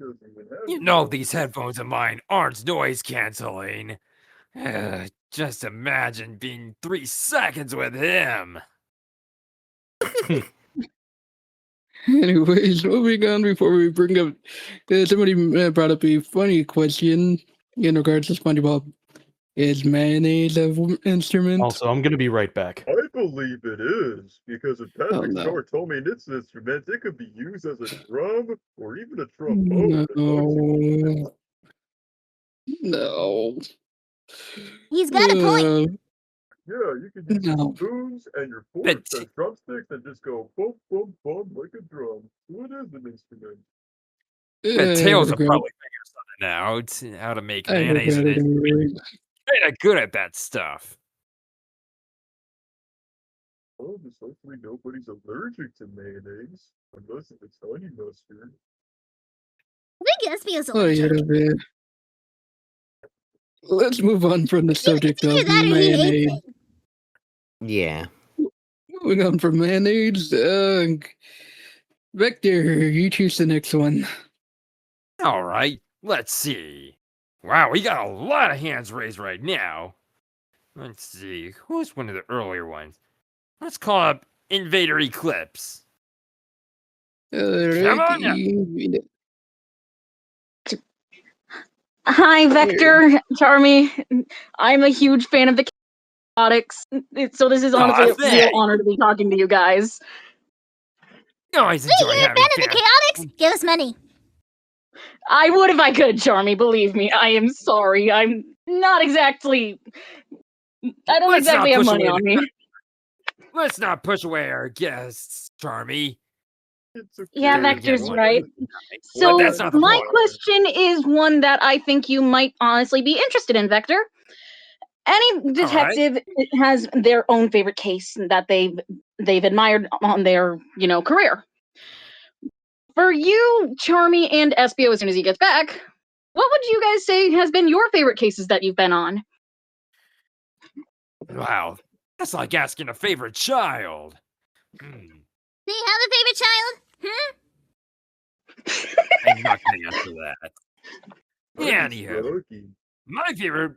doesn't even have You any know art. these headphones of mine aren't noise canceling. Just imagine being 3 seconds with him. Anyways, moving on before we bring up. Somebody brought up a funny question in regards to SpongeBob. Is mayonnaise an instrument? Also, I'm gonna be right back. I believe it is, because if Patrick no. Star told me it's an instrument, it could be used as a drum or even a trombone. No. No. He's got a point. Yeah, you could use your No. spoons and your But forks as drumsticks and just go boom, boom, boom like a drum. So it is an instrument. Bet Tails will regret- probably figure something out how to make I mayonnaise regret an it instrument. anyway. Kinda good at that stuff. Well, just hopefully nobody's allergic to mayonnaise, unless it's honey mustard. I think Espio's Oh, yeah, allergic. man. Let's move on from the subject Either of that or he hates mayonnaise. it. Yeah. Moving on from mayonnaise, Vector, you choose the next one. Alright, let's see. Wow, we got a lot of hands raised right now. Let's see, who's one of the earlier ones? Let's call up Invader Eclipse. Come on now. Alrighty. Hi, Vector, Charmy. I'm a huge fan of the Chaotix, so this is honestly a real thanks. honor to be talking to you guys. You always Wait, enjoy you're a having fan of the Chaotix? Give us money. I would if I could, Charmy, believe me. I am sorry. I'm not exactly. I don't Let's not exactly have push money away on me. Let's not push away our guests, Charmy. It's okay. Yeah, Yeah, Vector's yeah, right. But So, that's not the my point. question is one that I think you might honestly be interested in, Vector. Any detective has their own favorite case that they've admired on their, career. For you, Charmy and Espio, as soon as he gets back, what would you guys say has been your favorite cases that you've been on? Wow, that's like asking a favorite child. Do you have a favorite child? I'm not gonna answer that. I'm Anywho, lucky. my favorite.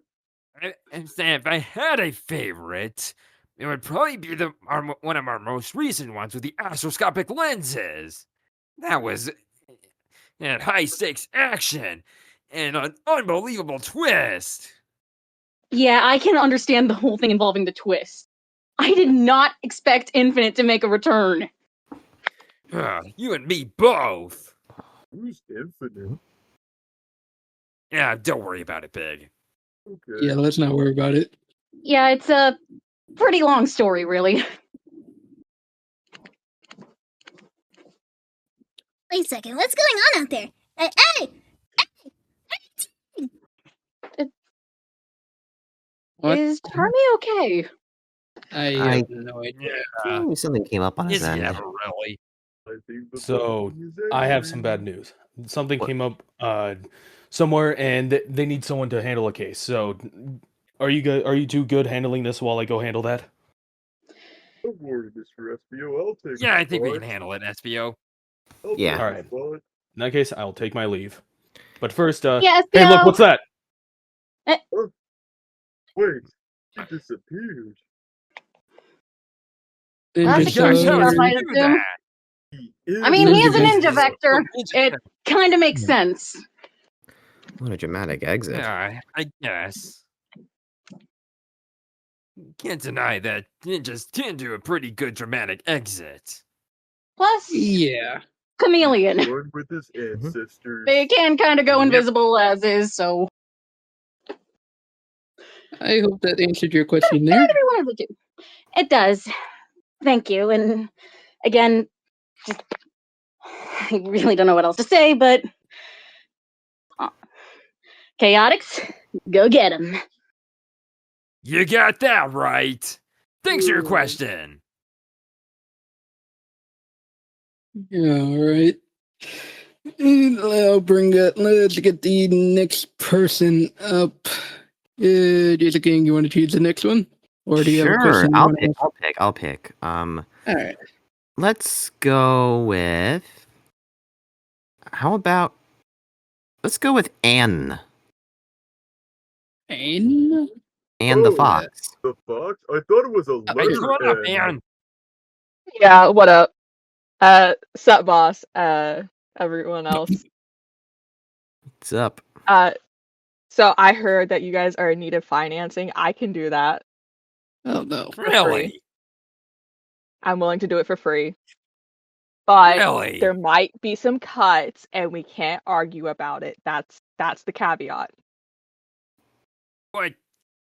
I'm saying if I had a favorite, it would probably be one of our most recent ones with the astroscopic lenses. That was and high stakes action and an unbelievable twist. Yeah, I can understand the whole thing involving the twist. I did not expect Infinite to make a return. You and me both. Who's infinite? Yeah, don't worry about it, Big. Okay. Yeah, let's not worry about it. Yeah, it's a pretty long story, really. Wait a second, what's going on out there? Hey! What? Is Charmy okay? I I- have no idea. Something came up on his Is he end. ever really? I think the So, button is I have some bad angry. news. Something What? came up somewhere, and they need someone to handle a case. So, are you good? Are you two good handling this while I go handle that? Don't worry, Mr. SBO. I'll take Yeah, the I think we can spot. handle it, SBO. I'll Yeah. take the Alright. spot. In that case, I'll take my leave. But first, Yeah, hey, look, SBO. what's that? Wait, he disappeared. And That's just, a curious Gosh, how stuff, did I you do assume. that? I mean, he is a Ninja ninja vector. It kind of makes sense. What a dramatic exit. Yeah, I guess. Can't deny that ninjas can do a pretty good dramatic exit. Plus, Yeah. chameleon. Born with his ancestors. They can kind of go Yep. invisible as is, so I hope that answered your question there. every one of the two. It does. Thank you. And again, just I really don't know what else to say, but Chaotix, go get him. You got that right. Thanks for your Ooh. question. All right. And I'll bring that. Let's get the next person up. Jason King, you want to choose the next one? Or do you have a question? you I'll wanna pick. ask? I'll pick. All right. Let's go with. How about? Let's go with Anne. Anne? Anne the Oh, fox. The fox? I thought it was a Hey, letter come on up, N. man. Yeah, what up? Sup, boss? Everyone else. What's up? So I heard that you guys are in need of financing. I can do that. Oh, no. For Really? free. I'm willing to do it for free. But Really? there might be some cuts, and we can't argue about it. That's the caveat. What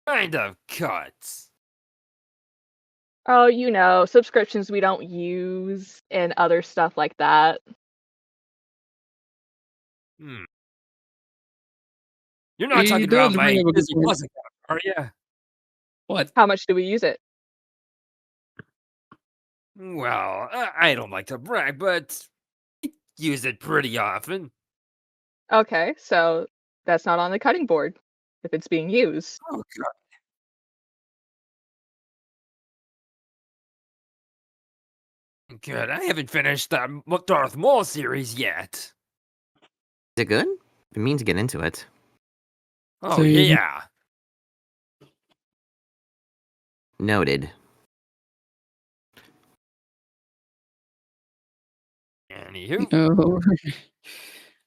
kind of cuts? Oh, you know, subscriptions we don't use and other stuff like that. Hmm. You're not He talking does about bring my up a good Disney point. Plus account, are you? What? How much do we use it? Well, I don't like to brag, but I use it pretty often. Okay, so that's not on the cutting board if it's being used. Oh, God. Good. I haven't finished that Darth Maul series yet. Is it good? I mean to get into it. Oh, Same. yeah. Noted. Anywho. No.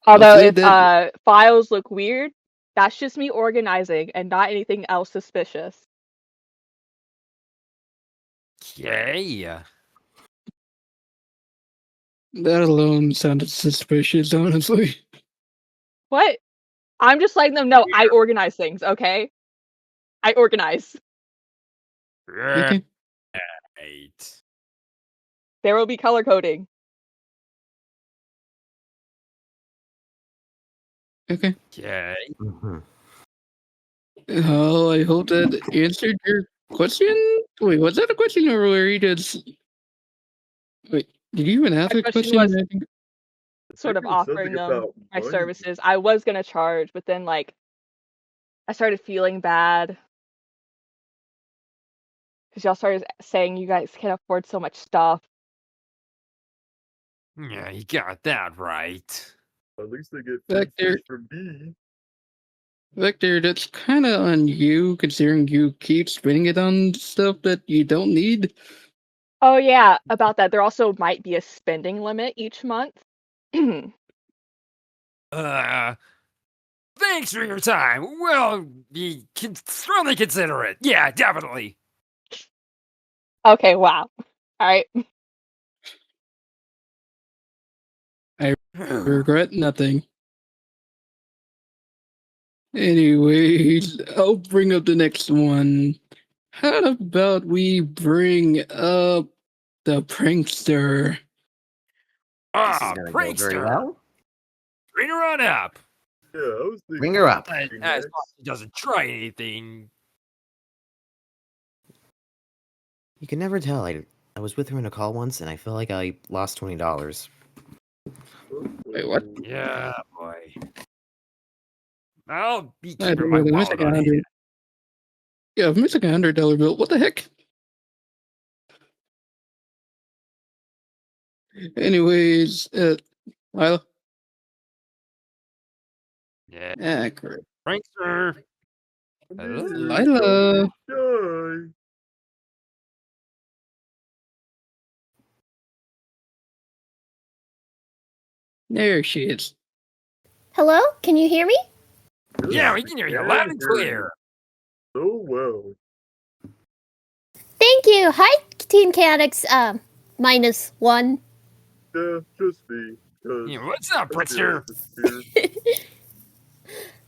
Although say if that- files look weird, that's just me organizing and not anything else suspicious. Okay. That alone sounded suspicious, honestly. What? I'm just letting them know I organize things, okay? I organize. Okay. Right. There will be color coding. Okay. Okay. Mm-hmm. Oh, I hope that answered your question. Wait, was that a question or were you just... Wait, did you even ask My a question question? was I think- sort of think it was offering something them about my money. services. I was gonna charge, but then like I started feeling bad because y'all started saying you guys can't afford so much stuff. Yeah, you got that right. At least they get Back free there. fish from me. Vector, that's kind of on you, considering you keep spending it on stuff that you don't need. Oh yeah, about that. There also might be a spending limit each month. Thanks for your time. Well, you can strongly consider it. Yeah, definitely. Okay, wow. All right. Regret nothing. Anyways, I'll bring up the next one. How about we bring up the prankster? This is Ah, gonna go very prankster. well. Bring her on up. Yeah, I was thinking. Bring her up. As long as he doesn't try anything. You can never tell. I was with her in a call once, and I feel like I lost $20. Wait, what? Yeah, boy. I'll be I keeping my missed wallet like on hand. $100. Yeah, I've missed like $100 bill. What the heck? Anyways, Lila. Yeah, Yeah, correct. prankster. Hello? Lila. Shy. There she is. Hello? Can you hear me? Yeah, we can hear you loud and clear. So well. Thank you. Hi, Team Chaotix, -1. Yeah, just me. 'Cause Yeah, what's up, let's be Pritzker? honest here.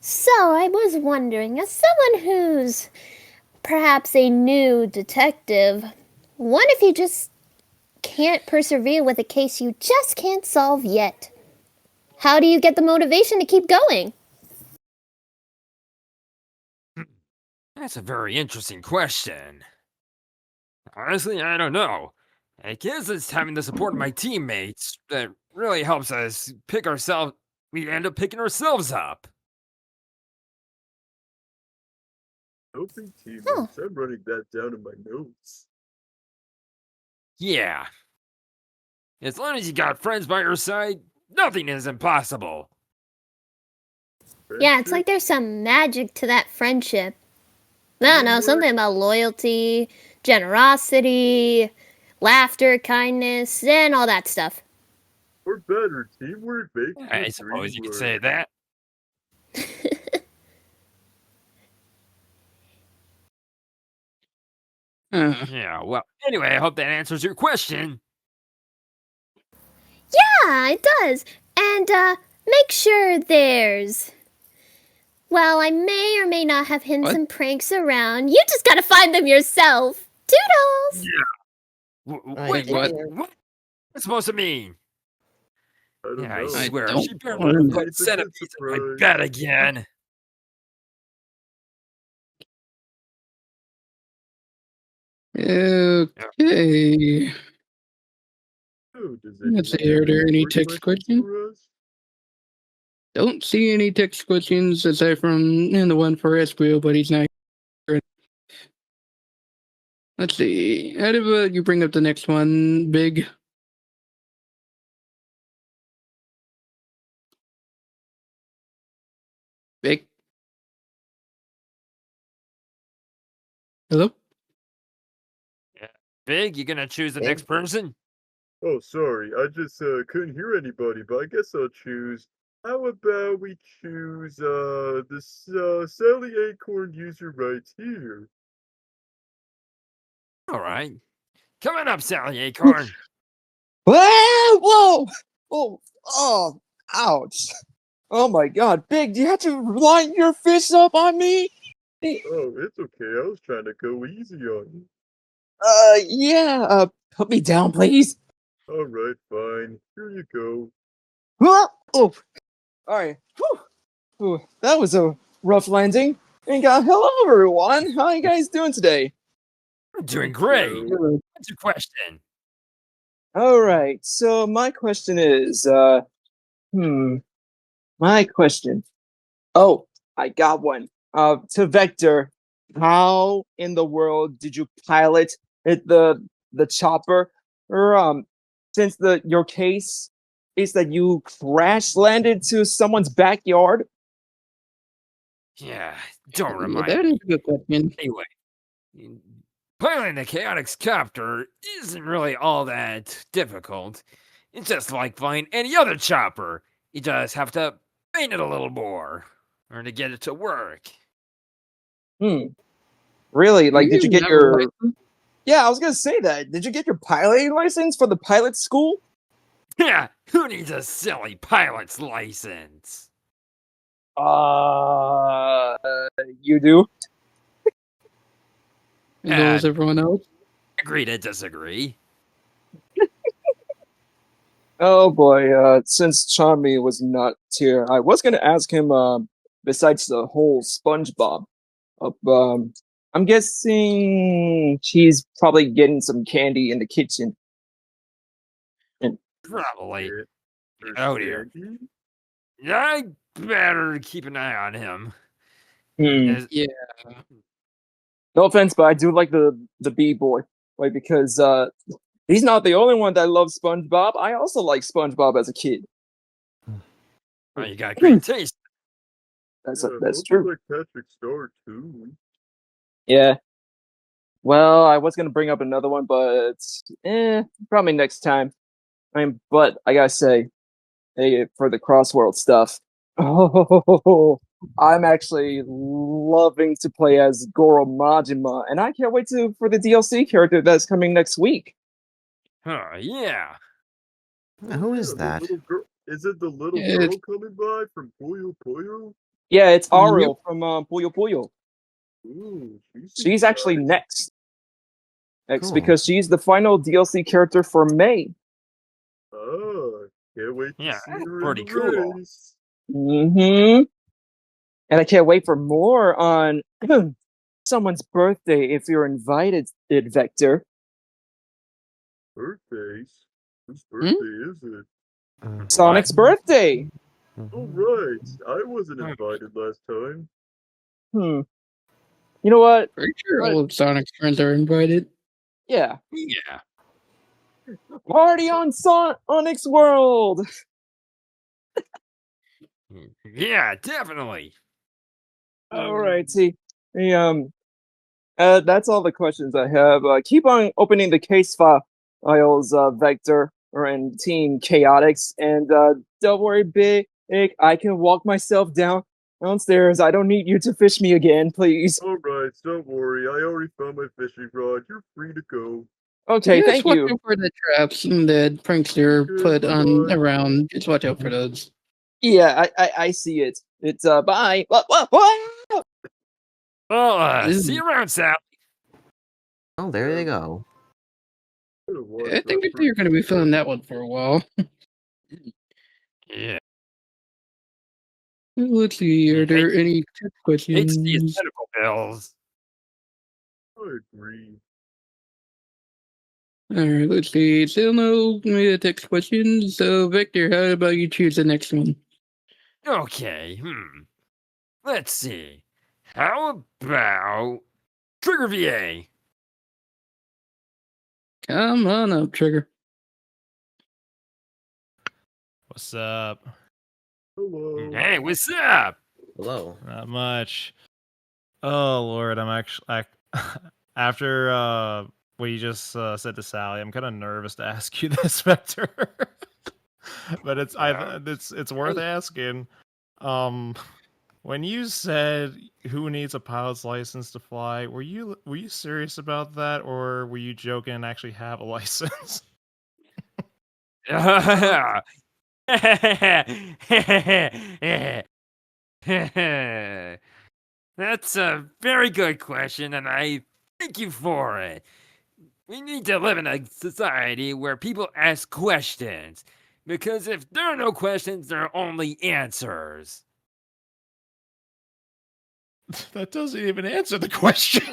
So, I was wondering, as someone who's perhaps a new detective, what if you just can't persevere with a case you just can't solve yet? How do you get the motivation to keep going? That's a very interesting question. Honestly, I don't know. I guess it's having the support of my teammates that really helps us pick ourselves. We end up picking ourselves up. Helping teammates. Huh. I'm running that down in my notes. Yeah. As long as you got friends by your side, nothing is impossible. Yeah, it's Friendship, like there's some magic to that friendship. I don't know, teamwork, something about loyalty, generosity, laughter, kindness, and all that stuff. or better, teamwork makes I the suppose dream you could work. say that. Yeah, well, anyway, I hope that answers your question. Yeah, it does. And, make sure there's. Well, I may or may not have hidden What? some pranks around. You just gotta find them yourself. Toodles! Wait, What? what's that supposed to mean? I don't Yeah, I know. swear, don't she better know. not put It's a good centipedes in my surprise. bed again. Okay. Oh, does Let's see, anyone are there have any more text questions questions? for us? Don't see any text questions aside from the one for Esquil, but he's not here. Let's see. How do you bring up the next one, Big? Big? Hello? Big, you gonna choose the Big? next person? Oh, sorry. I just couldn't hear anybody, but I guess I'll choose. How about we choose this Sally Acorn user right here? All right. Come on up, Sally Acorn. Ah, whoa! Oh, oh, ouch. Oh my god, Big, do you have to line your fist up on me? Oh, it's okay. I was trying to go easy on you. Yeah, put me down, please. All right, fine. Here you go. Oh, alright. Whew, that was a rough landing. And hello everyone. How you guys doing today? I'm doing So, great. What's your question? Alright, so my question is, my question. Oh, I got one. To Vector, how in the world did you pilot the chopper? Or since your case is that you crash landed to someone's backyard? Yeah, don't Yeah, remind that me. is a good question. Anyway, piloting the Chaotix copter isn't really all that difficult. It's just like flying any other chopper. You just have to paint it a little more, or to get it to work. Hmm. Really? Do Like, did you you get have a your? license? Yeah, I was gonna say that. Did you get your piloting license for the pilot school? Yeah, who needs a silly pilot's license? Uh, you do. As well as everyone else? Agree to disagree. Oh boy, since Charmy was not here, I was gonna ask him, besides the whole SpongeBob, I'm guessing she's probably getting some candy in the kitchen. And Probably. Yeah, there's Oh dear. Sandy. I better keep an eye on him. hmm, Is- Yeah. no offense, but I do like the B boy, like because he's not the only one that loves SpongeBob. I also like SpongeBob as a kid. oh, you got great taste. That's Hope you true. like Patrick Star too. Yeah. Well, I was gonna bring up another one, but probably next time. But I gotta say, for the crossworld stuff. Oh, I'm actually loving to play as Goro Majima, and I can't wait for the DLC character that's coming next week. Huh, yeah. Who is The that? little girl. Is it the little Yeah, girl coming by from Puyo Puyo? Yeah, it's Yep. Ariel from Puyo Puyo. Ooh, she seems She's actually nice. next Cool. because she's the final DLC character for May. Ah, can't wait to Yeah, see that's her pretty in the cool. race. Mm-hmm. And I can't wait for more on someone's birthday if you're invited, Vector. Birthdays? Whose Hmm? birthday is it? Sonic's birthday. Oh, right. I wasn't invited last time. Hmm. You know what? Pretty sure all of Sonic's friends are invited. Yeah. Yeah. Party on Sonic's World. Yeah, definitely. Alrighty. Hey, that's all the questions I have. Keep on opening the case files, Vector and Team Chaotix, and don't worry, Big. I can walk myself downstairs. I don't need you to fish me again, please. Alright, don't worry. I already found my fishing rod. You're free to go. Okay, Just thank watch you. out for the traps that Prankster Okay, put on bye-bye. around. Just watch out for those. Yeah, I see it. It's bye. What? Well, see Ooh. you around, Sal. Oh, there they go. Gotta watch I think out that for you're going to be feeling that one for a while. Yeah. Let's see. Are there any tech Hate to see his questions? medical bills. I agree. All right, let's see. Still no text questions. So, Victor, how about you choose the next one? Okay, let's see. How about Trigger VA? Come on up, Trigger. What's up? Hello. Hey, what's up? Hello. Not much. Oh Lord, I'm actually after what you just said to Sally, I'm kind of nervous to ask you this, Vector. But it's worth asking. When you said who needs a pilot's license to fly, were you serious about that, or were you joking and actually have a license? That's a very good question, and I thank you for it. We need to live in a society where people ask questions, because if there are no questions, there are only answers. That doesn't even answer the question.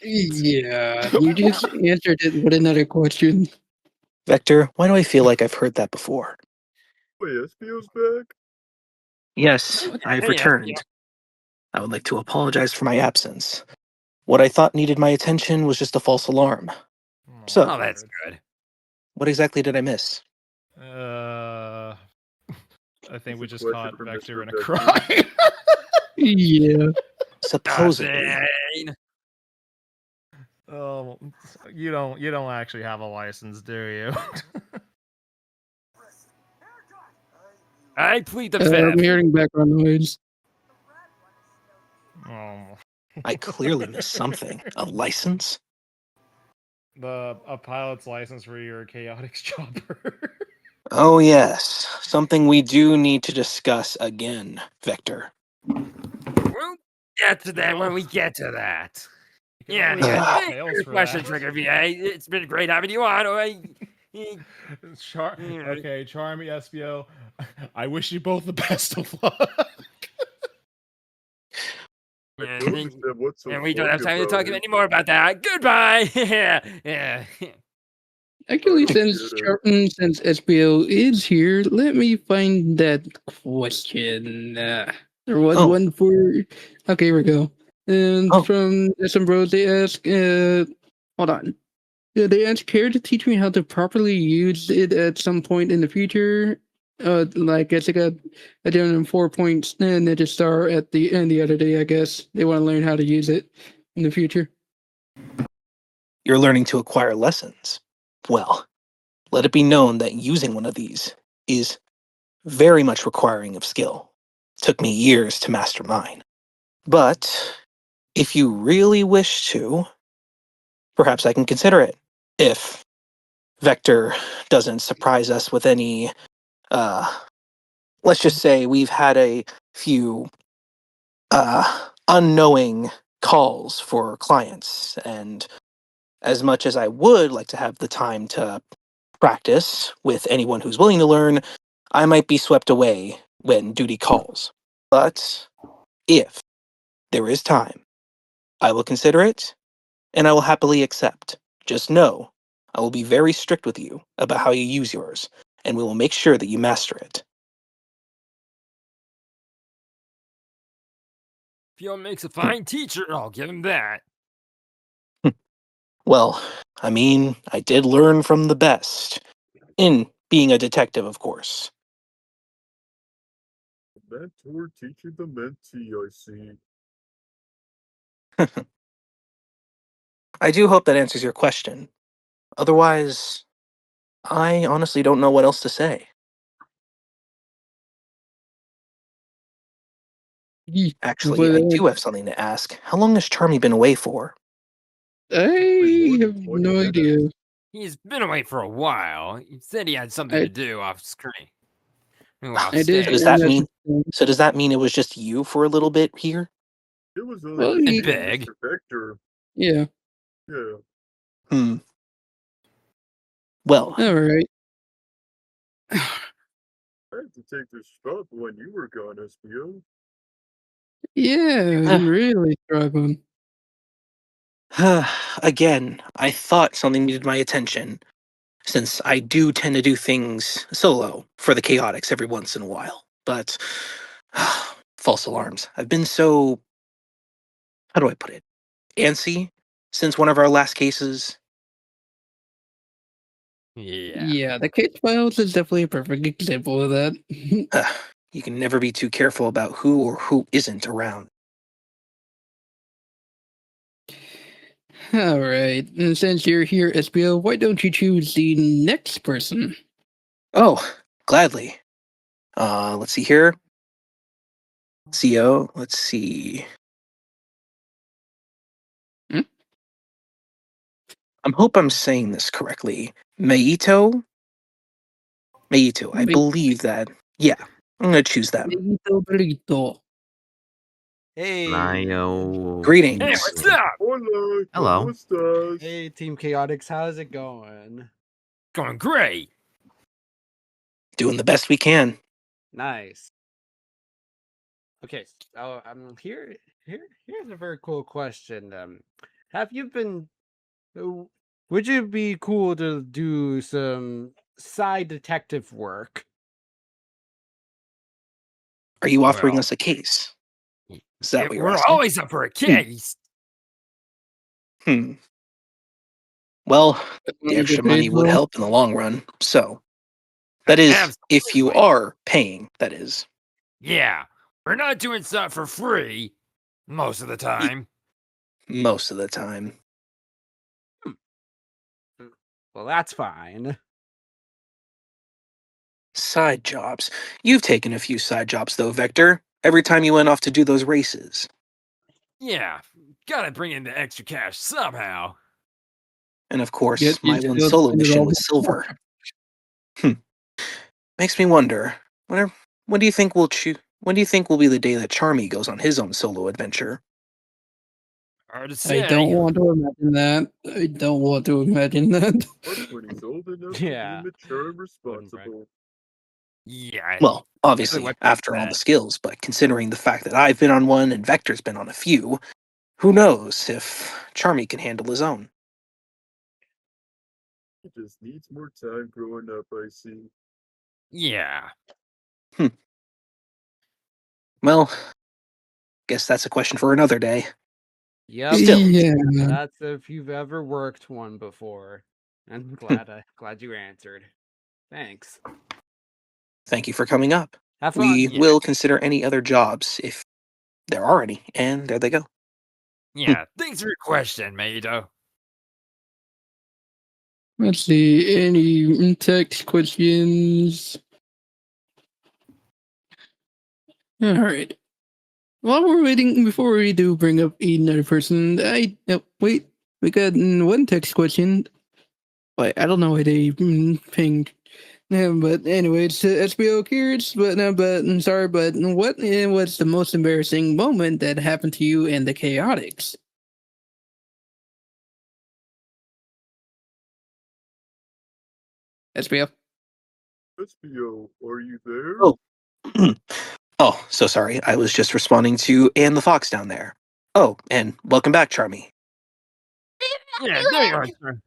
Yeah, you just answered it with another question. Vector, why do I feel like I've heard that before? Wait, Espio's back? Yes, I have Hey, returned. I would like to apologize for my absence. What I thought needed my attention was just a false alarm. So, oh, that's good. what exactly did I miss? I think we It's a just question caught for Vector Mr. in a Vector. crime. Yeah. Supposedly. Nothing. Oh, you don't actually have a license, do you? I plead the I'm fifth. hearing background noise. Oh, I clearly missed something. A license? a pilot's license for your Chaotix chopper. Oh, yes. Something we do need to discuss again, Vector. We'll get to that when we get to that. Yeah, always anyway, have thanks details for your for question, that. Trigger VA. It's been great having you on. Okay, Charmy, Espio, I wish you both the best of luck. I don't understand what's so And we don't have funny time to about talk it. anymore about that. Goodbye. yeah. Actually, I don't since get it. since SBO is here, let me find that question. There was Oh. one for. Okay, here we go. And Oh. from some bros, they ask, hold on. Yeah, they ask, care to teach me how to properly use it at some point in the future? Like it's like a down 4 points and Ninja Star at the end the other day. I guess they want to learn how to use it in the future. You're learning to acquire lessons. Well, let it be known that using one of these is very much requiring of skill. Took me years to master mine. But if you really wish to, perhaps I can consider it. If Vector doesn't surprise us with any, let's just say we've had a few unknowing calls for clients, and as much as I would like to have the time to practice with anyone who's willing to learn, I might be swept away when duty calls. But if there is time, I will consider it, and I will happily accept. Just know, I will be very strict with you about how you use yours, and we will make sure that you master it. Pio makes a fine teacher, I'll give him that. Well, I mean, I did learn from the best. In being a detective, of course. Mentor teaching the mentee, I see. I do hope that answers your question. Otherwise, I honestly don't know what else to say. Actually, I do have something to ask. How long has Charmy been away for? I have no idea. He's been away for a while. He said he had something to do off screen. Off I did So does stage. that mean? So does that mean it was just you for a little bit here? It was only Well, just he- me and Big. Mr. Vector. Yeah. Yeah. Well, All right. I had to take this spot when you were gone, SBO. Yeah, I'm really struggling. again, I thought something needed my attention, since I do tend to do things solo for the Chaotix every once in a while. But false alarms. I've been so, how do I put it, antsy since one of our last cases. Yeah, the case files is definitely a perfect example of that. You can never be too careful about who or who isn't around. All right, and since you're here, SBO, why don't you choose the next person? Oh, gladly. Let's see here. CO, let's see. I hope I'm saying this correctly. Meito? Meito, I believe that. Yeah, I'm gonna choose them. Meito Brito. Hey. Mayo. Greetings. Hey, what's up? Hola. Hello. ¿Cómo estás? Hey, Team Chaotix, how's it going? Going great. Doing the best we can. Nice. Okay, so here's a very cool question. Have you been would you be cool to do some side detective work? Are you offering Well, us a case? Is that what you're we're asking? always up for a case. Well, the extra money would help in the long run. So, that is, if you are paying, that is. Yeah, we're not doing stuff for free most of the time. Most of the time. Well, that's fine. Side jobs. You've taken a few side jobs, though, Vector. Every time you went off to do those races. Yeah, gotta bring in the extra cash somehow. And of course, Yet you my one still solo spend it mission all was silver. Makes me wonder. When do you think we'll When do you think will be the day that Charmy goes on his own solo adventure? Hard to I say. don't want to imagine that. I don't want to imagine that. That's when he's old enough Yeah. to be mature and responsible. Yeah. Well, obviously, what after all the skills, but considering the fact that I've been on one and Vector's been on a few, who knows if Charmy can handle his own. He just needs more time growing up, I see. Yeah. Well, guess that's a question for another day. Yep. Still. Yeah. That's if you've ever worked one before. I'm glad you answered. Thanks. Thank you for coming up. Have We fun. will consider any other jobs if there are any, and there they go. Yeah. Thanks for your question, Maito. Let's see. Any text questions? All right. While we're waiting, before we do bring up another person, wait. We got one text question. Wait, I don't know why they pinged. But anyway, it's SBO curious, but I'm sorry, but what was the most embarrassing moment that happened to you and the Chaotix? SBO. SBO, are you there? Oh. Oh, so sorry. I was just responding to Anne the Fox down there. Oh, and welcome back, Charmy. Yeah, there you are, sir.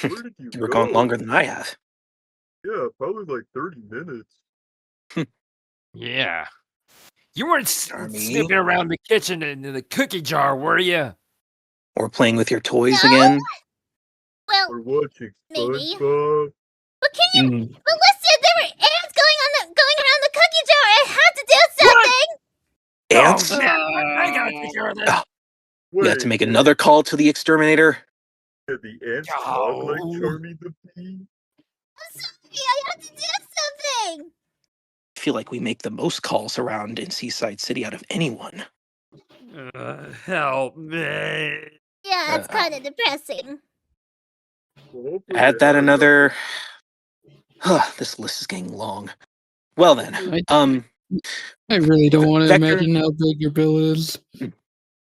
Where did you You were gone go? longer than I have. Yeah, probably like 30 minutes. Yeah. You weren't Charmy. snooping around the kitchen and in the cookie jar, were you? Or playing with your toys No? again. Well, Or watching maybe. SpongeBob. But can you? Mm. But listen, there were ants going around the cookie jar. I had to do something. Ants? Oh, man, I gotta take care of this. Oh, we have to Wait, make another call to the exterminator. did the ants talk like Oh. Charmy the Bee? I'm sorry. I had to do something. I feel like we make the most calls around in Seaside City out of anyone. Help me. Yeah, it's kind of depressing. Well, hopefully Add they that have another. This list is getting long. Well then, I really don't want to Vector- imagine how big your bill is.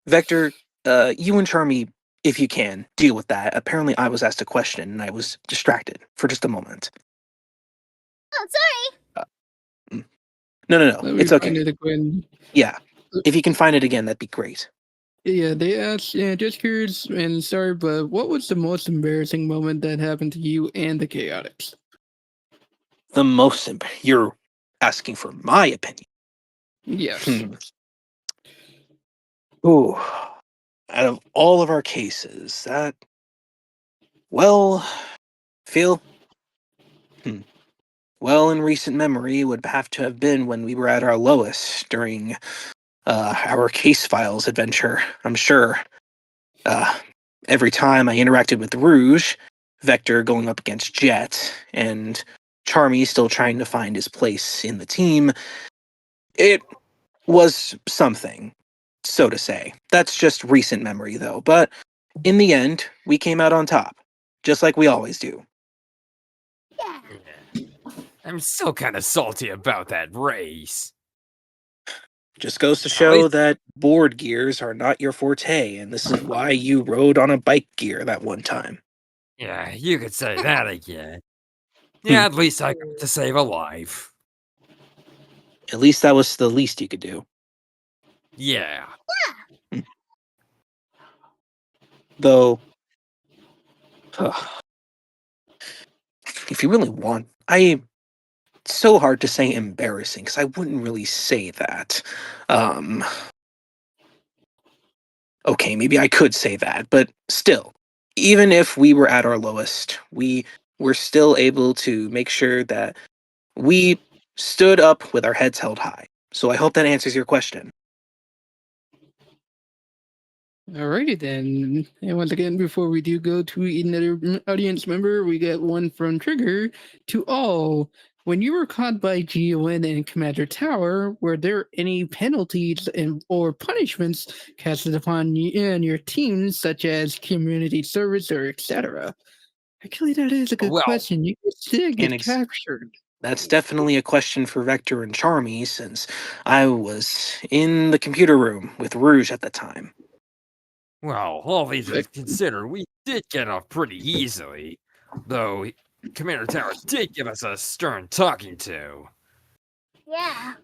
Vector, you and Charmy, if you can, deal with that. Apparently, I was asked a question and I was distracted for just a moment. Oh, sorry. No, Let me it's okay. find it again. Yeah, if you can find it again, that'd be great. Yeah, they asked, just curious and sorry, but what was the most embarrassing moment that happened to you and the Chaotix? The most you're asking for my opinion. Yes. Ooh, out of all of our cases, Phil. Well, in recent memory, would have to have been when we were at our lowest during our case files adventure. I'm sure. Every time I interacted with Rouge, Vector going up against Jet, and Charmy still trying to find his place in the team, it was something, so to say. That's just recent memory, though. But in the end, we came out on top, just like we always do. Yeah. I'm still kind of salty about that race. Just goes to show that board gears are not your forte, and this is why you rode on a bike gear that one time. Yeah, you could say that again. Yeah, at least I got to save a life. At least that was the least you could do. Yeah. Though, if you really want, it's so hard to say embarrassing, because I wouldn't really say that. Okay, maybe I could say that, but still, even if we were at our lowest, we were still able to make sure that we stood up with our heads held high. So I hope that answers your question. Alrighty then. And once again, before we do go to another audience member, we got one from Trigger. To all, when you were caught by GON and Commander Tower, were there any penalties or punishments casted upon you and your team, such as community service or etc.? Actually, that is a good question. You could still get captured. That's definitely a question for Vector and Charmy, since I was in the computer room with Rouge at the time. Well, all these things considered, we did get off pretty easily. Though, Commander Tower did give us a stern talking to. Yeah.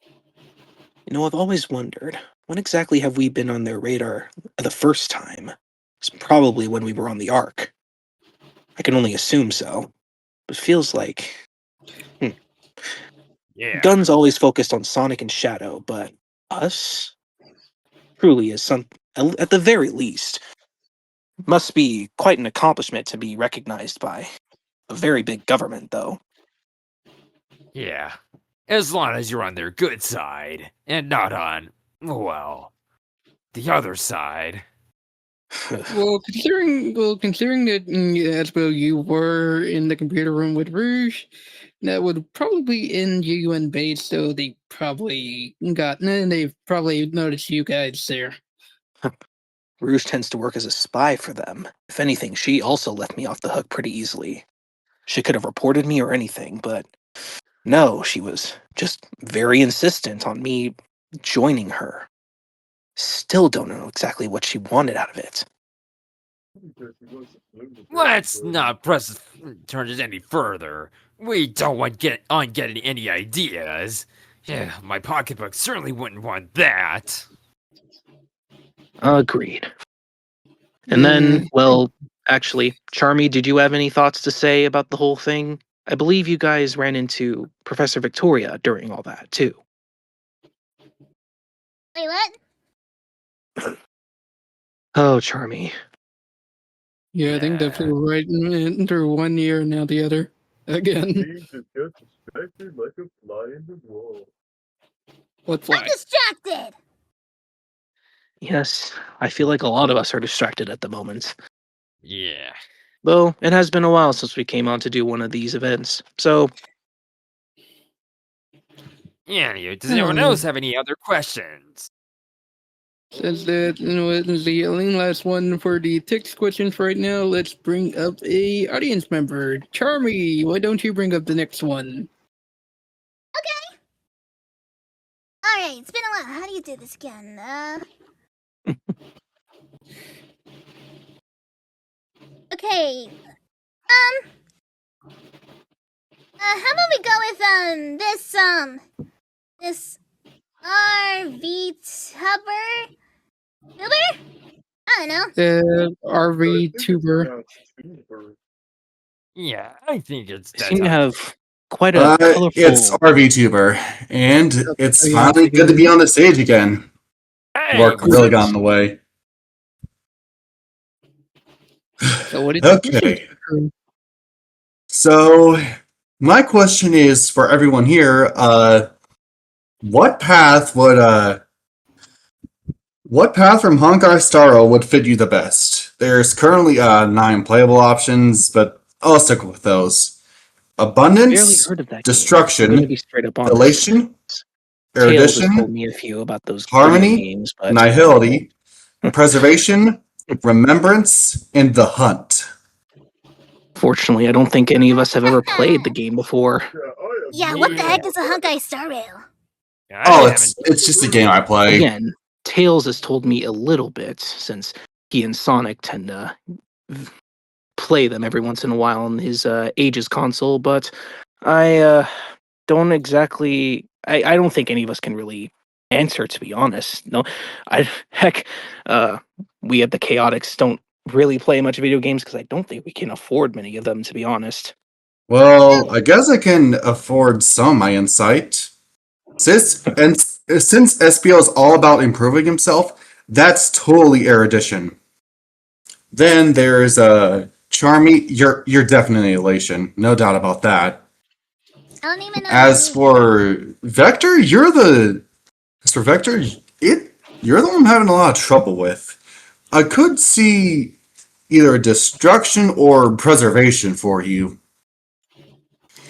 You know, I've always wondered, when exactly have we been on their radar the first time? It's probably when we were on the Ark. I can only assume so. But feels like... Yeah. Gun's always focused on Sonic and Shadow, but us? Truly is at the very least. Must be quite an accomplishment to be recognized by a very big government, though. Yeah. As long as you're on their good side, and not on, well, the other side. Considering that Espo, you were in the computer room with Rouge, that would probably end you in base. So they've probably noticed you guys there. Rouge tends to work as a spy for them. If anything, she also let me off the hook pretty easily. She could have reported me or anything, but no, she was just very insistent on me joining her. Still don't know exactly what she wanted out of it. Let's not press turn it any further. We don't want getting any ideas. Yeah, my pocketbook certainly wouldn't want that. Agreed. And then, well, actually, Charmy, did you have any thoughts to say about the whole thing? I believe you guys ran into Professor Victoria during all that, too. Wait, what? Oh, Charmy. Yeah, I think that flew right through 1 ear and now the other. Again. He just gets distracted like a fly in the wall. What fly? I'm distracted! Yes, I feel like a lot of us are distracted at the moment. Yeah. Though, it has been a while since we came on to do one of these events, so... Yeah, does anyone else have any other questions? Since that was the only last one for the text questions right now, let's bring up a audience member. Charmy, why don't you bring up the next one? Okay. Alright, it's been a while. How do you do this again? Okay. How about we go with, this RV Tuber? Tuber? I don't know. RV tuber. Yeah, I think it's They seem to have quite a colorful... It's RVTuber, and it's yeah, finally good to be on the stage again. Hey, Work really got in the way. So what is your Okay. So my question is for everyone here, what path from Honkai Star would fit you the best? There's currently 9 playable options, but I'll stick with those. Abundance, Destruction, Elation, Tails has told Erudition, me a few about those Harmony, games, but... Nihility, Preservation, Remembrance, and The Hunt. Fortunately, I don't think any of us have ever played the game before. Yeah, what the heck is a Honkai Star Rail? Oh, it's just a game I play. Again, Tails has told me a little bit, since he and Sonic tend to play them every once in a while on his Ages console, but I don't exactly... I don't think any of us can really answer, to be honest. No, we at the Chaotix don't really play much video games because I don't think we can afford many of them, to be honest. Well, I guess I can afford some my insight. Since SPO is all about improving himself, that's totally erudition. Then there's Charmy. You're definitely elation, no doubt about that. I don't even know. As for Vector, you're the one I'm having a lot of trouble with. I could see either destruction or preservation for you.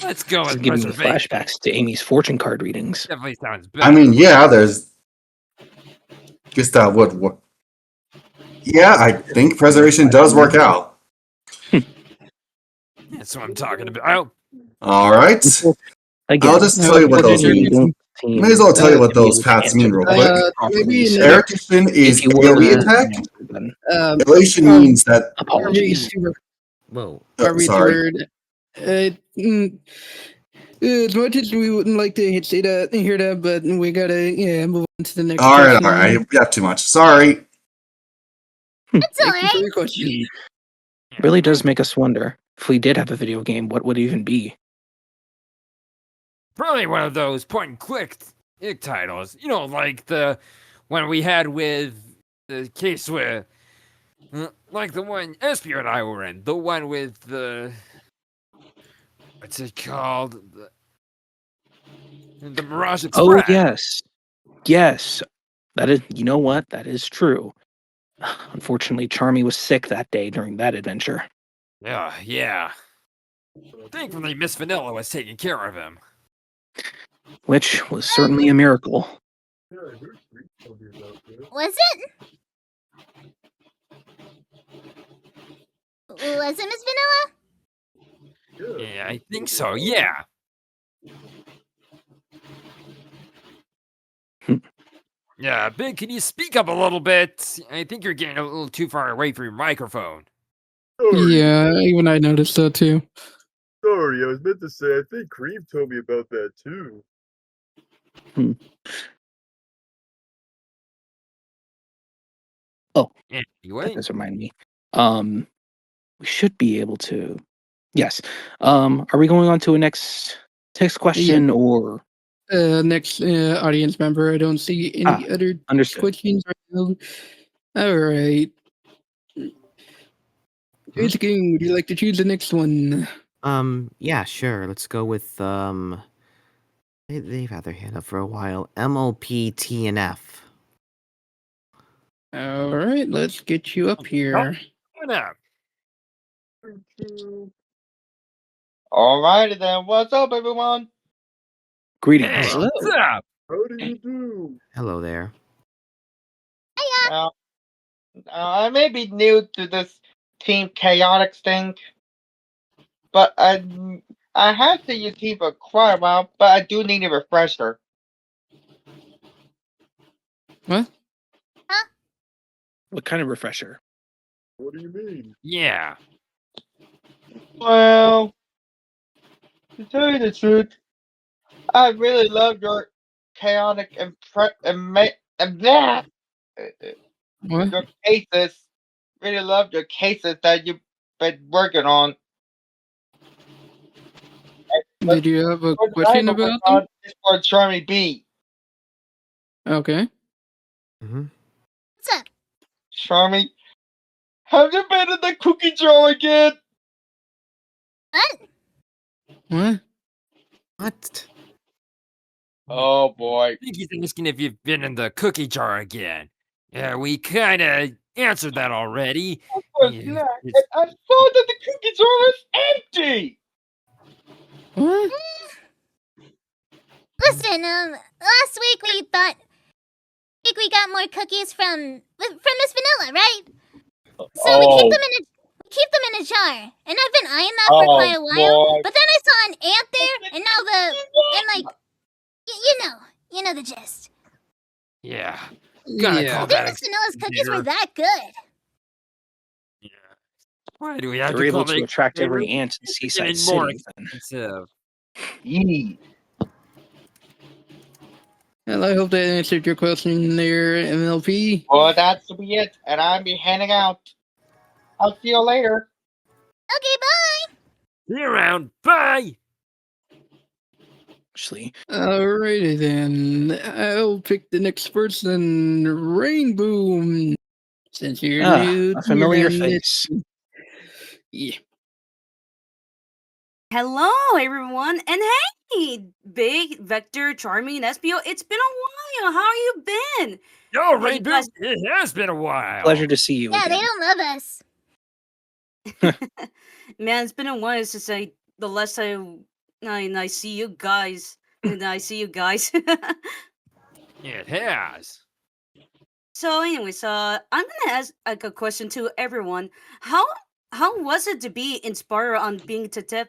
Let's go with giving me preservation. flashbacks to Amy's fortune card readings. Definitely sounds better. I mean, yeah, guess that would work. Yeah, I think preservation does work out. That's what I'm talking about. All right. Again, I'll just tell you what those mean. May as well tell you what those paths mean real quick. Erudition is melee attack. Elation means that... Apologies. Whoa. Sorry. As much as we wouldn't like to hear that, but we gotta move on to the next All question. right. We got too much. Sorry. It's Thank you for your question. Really does make us wonder, if we did have a video game, what would it even be? Probably one of those point-and-click titles. You know, like the one we had with the case with... like the one Espio and I were in. The one with the... What's it called? The Mirage Express. Oh, yes. Yes. That is, you know what? That is true. Unfortunately, Charmy was sick that day during that adventure, Yeah. Thankfully, Miss Vanilla was taking care of him. which was certainly a miracle. Yeah, I heard Creep told me about that. Was it? Was it Miss Vanilla? Yeah, I think so, yeah. Yeah, Big, can you speak up a little bit? I think you're getting a little too far away from your microphone. Yeah, even I noticed that too. Sorry, I was meant to say I think Creep told me about that too. Oh, anyway, that does remind me. We should be able to. Yes. Are we going on to a next text question or? Next audience member. I don't see any other understood. questions right now. All right. King, would you like to choose the next one? Yeah, sure. Let's go with they've had their hand up for a while. MLPTNF. All right, let's get you up here. Alrighty then, what's up, everyone? Greetings. Hello. What's up? How do you do? Hello there. I may be new to this Team Chaotix thing, but I have seen your team for quite a while, but I do need a refresher. What? What kind of refresher? What do you mean? Yeah. Well, to tell you the truth, I really love your chaotic What? your cases. Really love your cases that you've been working on. Did you have a What question I'm working about them? on is for Charmy B. Okay. What's up? Charmy, have you been in the cookie jar again? What? What? What? Oh boy. I think he's asking if you've been in the cookie jar again. Yeah, we kinda answered that already. Of course not. And I saw that the cookie jar is empty. What? Listen, last week we thought we got more cookies from Miss Vanilla, right? So we keep them in a jar, and I've been eyeing that for quite a while. boy. But then I saw an ant there, and now you know the gist. Yeah. Gotta Yeah. call I think that Miss Vanilla's cookies expensive. were that good. Why do we have They're to able call to it attract every expensive? ant in Seaside Getting more City. Then. expensive. Well, I hope that answered your question there, MLP. Well, that's it, and I'll be handing out. I'll see you later. Okay, bye. See you around. Bye. Actually, Alrighty then. I'll pick the next person, Rainbow. Since you're new, a familiar and face. Yeah. Hello, everyone, and hey, Big, Vector, Charmy, and SPO. It's been a while. How are you been? Yo, Have you Rainbow, guys- it has been a while. Pleasure to see you Yeah, again. they don't love us. Man, it's been a while since the last time I see you guys. And I see you guys. It has. So, anyways, I'm gonna ask like a question to everyone. How was it to be inspired on being detective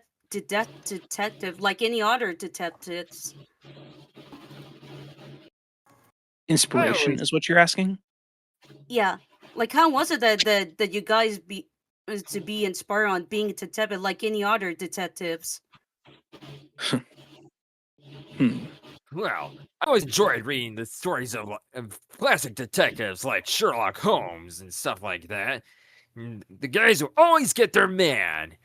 like any other detectives? Inspiration is what you're asking? Yeah, like how was it that you guys to be inspired on being a detective like any other detectives? Well, I always enjoyed reading the stories of classic detectives like Sherlock Holmes and stuff like that. The guys who always get their man,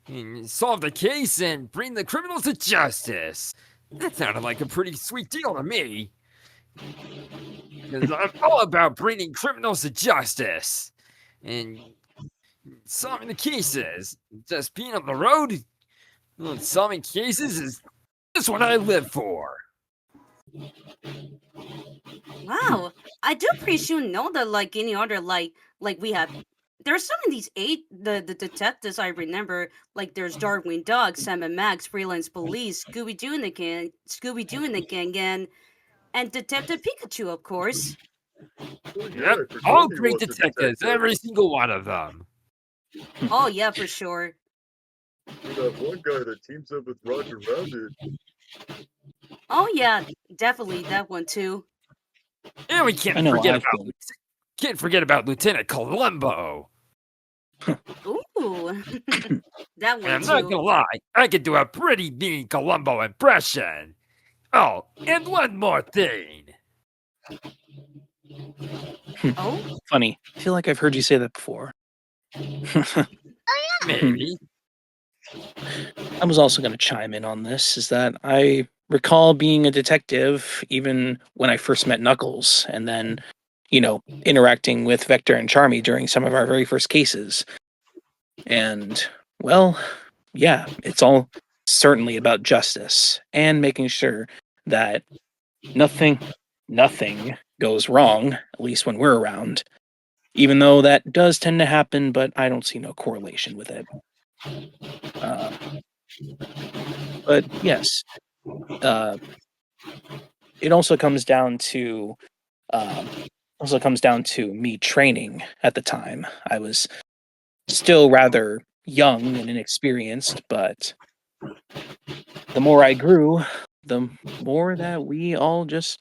and solve the case, and bring the criminals to justice. That sounded like a pretty sweet deal to me. Because I'm all about bringing criminals to justice and solving the cases. Just being on the road, solving cases is just what I live for. Wow, I do pretty sure know that like any other like we have. There's some of these the detectives I remember. Like there's Darwin Dog, Sam and Max, Freelance Police, Scooby Doo and the Gang, and Detective Pikachu, of course. Oh yeah, Yep, I forgot all he great was a detectives, detective. every single one of them. Oh yeah, for sure. Or that one guy that teams up with Roger Rabbit. Oh yeah, definitely that one too. And we I can't know forget I about feel. Lieutenant Columbo. Ooh, that And one I'm not too. gonna lie, I can do a pretty mean Columbo impression. Oh, and one more thing. Oh, Funny. I feel like I've heard you say that before. Maybe. I was also going to chime in on this, is that I recall being a detective even when I first met Knuckles, and then, interacting with Vector and Charmy during some of our very first cases. And, well, yeah, it's all certainly about justice and making sure that nothing goes wrong, at least when we're around. Even though that does tend to happen, but I don't see no correlation with it. But yes, it also comes down to me training at the time. I was still rather young and inexperienced, but the more I grew, the more that we all just,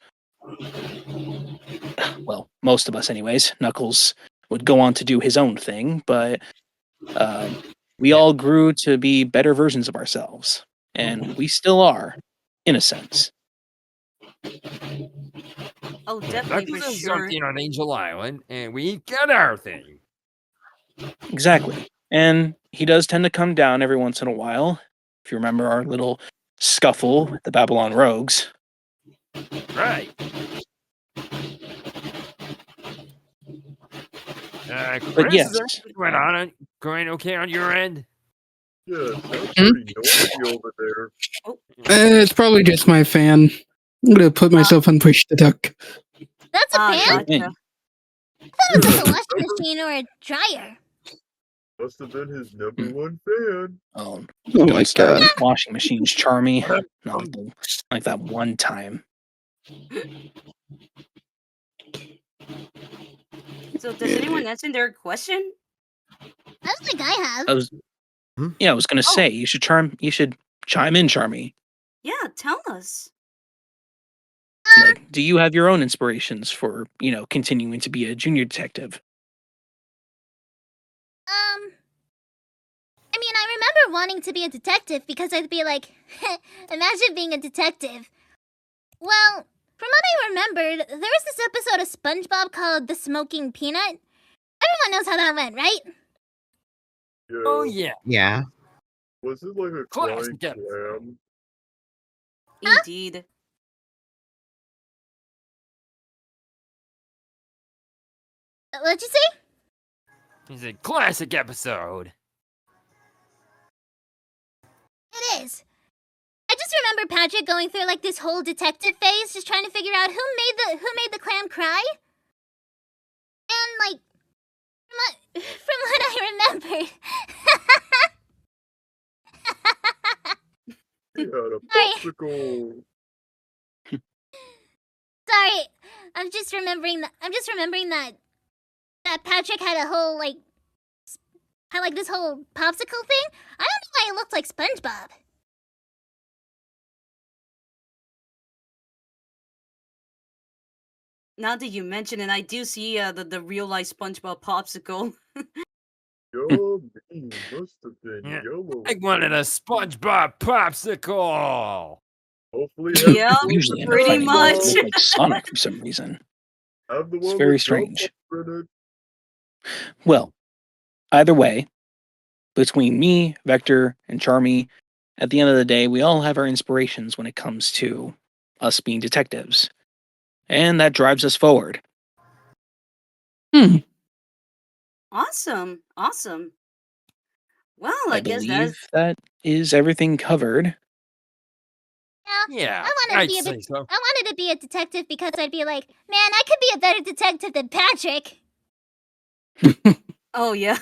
well, most of us anyways, Knuckles would go on to do his own thing, but we all grew to be better versions of ourselves. And we still are, in a sense. oh, Yeah, definitely Knuckles for is sure. something on Angel Island, and we got our thing. Exactly. And he does tend to come down every once in a while. If you remember our little scuffle with the Babylon Rogues. Right. But Chris, yes. is everything going okay on your end? Yeah, sounds Hmm? pretty noisy over there. Oh, It's probably just my fan. I'm gonna put myself on push to talk. That's a fan? Sure thing. I thought it was like a washing machine or a dryer. Must have been his number one fan. Oh, Oh don't my start god. with washing machines, Charmy. Not like that one time. so does anyone answer their question? I don't think I have. I was gonna say you should chime in, Charmy. Yeah, tell us. Like, do you have your own inspirations for, continuing to be a junior detective? I mean, I remember wanting to be a detective because I'd be like, imagine being a detective. Well, from what I remembered, there was this episode of SpongeBob called The Smoking Peanut. Everyone knows how that went, right? Yeah. Oh, yeah. Yeah. Was it like a crying clam? Indeed. What'd you say? It's a classic episode. It is. I just remember Patrick going through like this whole detective phase, just trying to figure out who made the clam cry. And like, from what I remembered, He had a popsicle. sorry, I'm just remembering that Patrick had a whole had this whole popsicle thing. I don't know why it looked like SpongeBob. Now that you mention it, I do see the real life SpongeBob popsicle. Yummy. Must have been yellow. I wanted a SpongeBob popsicle. Hopefully, Yeah, Usually pretty much. look like Sonic for some reason. Have the It's one very with strange. Gumball in it. Well, either way, between me, Vector, and Charmy, at the end of the day, we all have our inspirations when it comes to us being detectives. And that drives us forward. Awesome. Well, I guess believe that is everything covered. Yeah, I want to I'd be a say so. wanted to be a detective because I'd be like, man, I could be a better detective than Patrick. Oh yeah.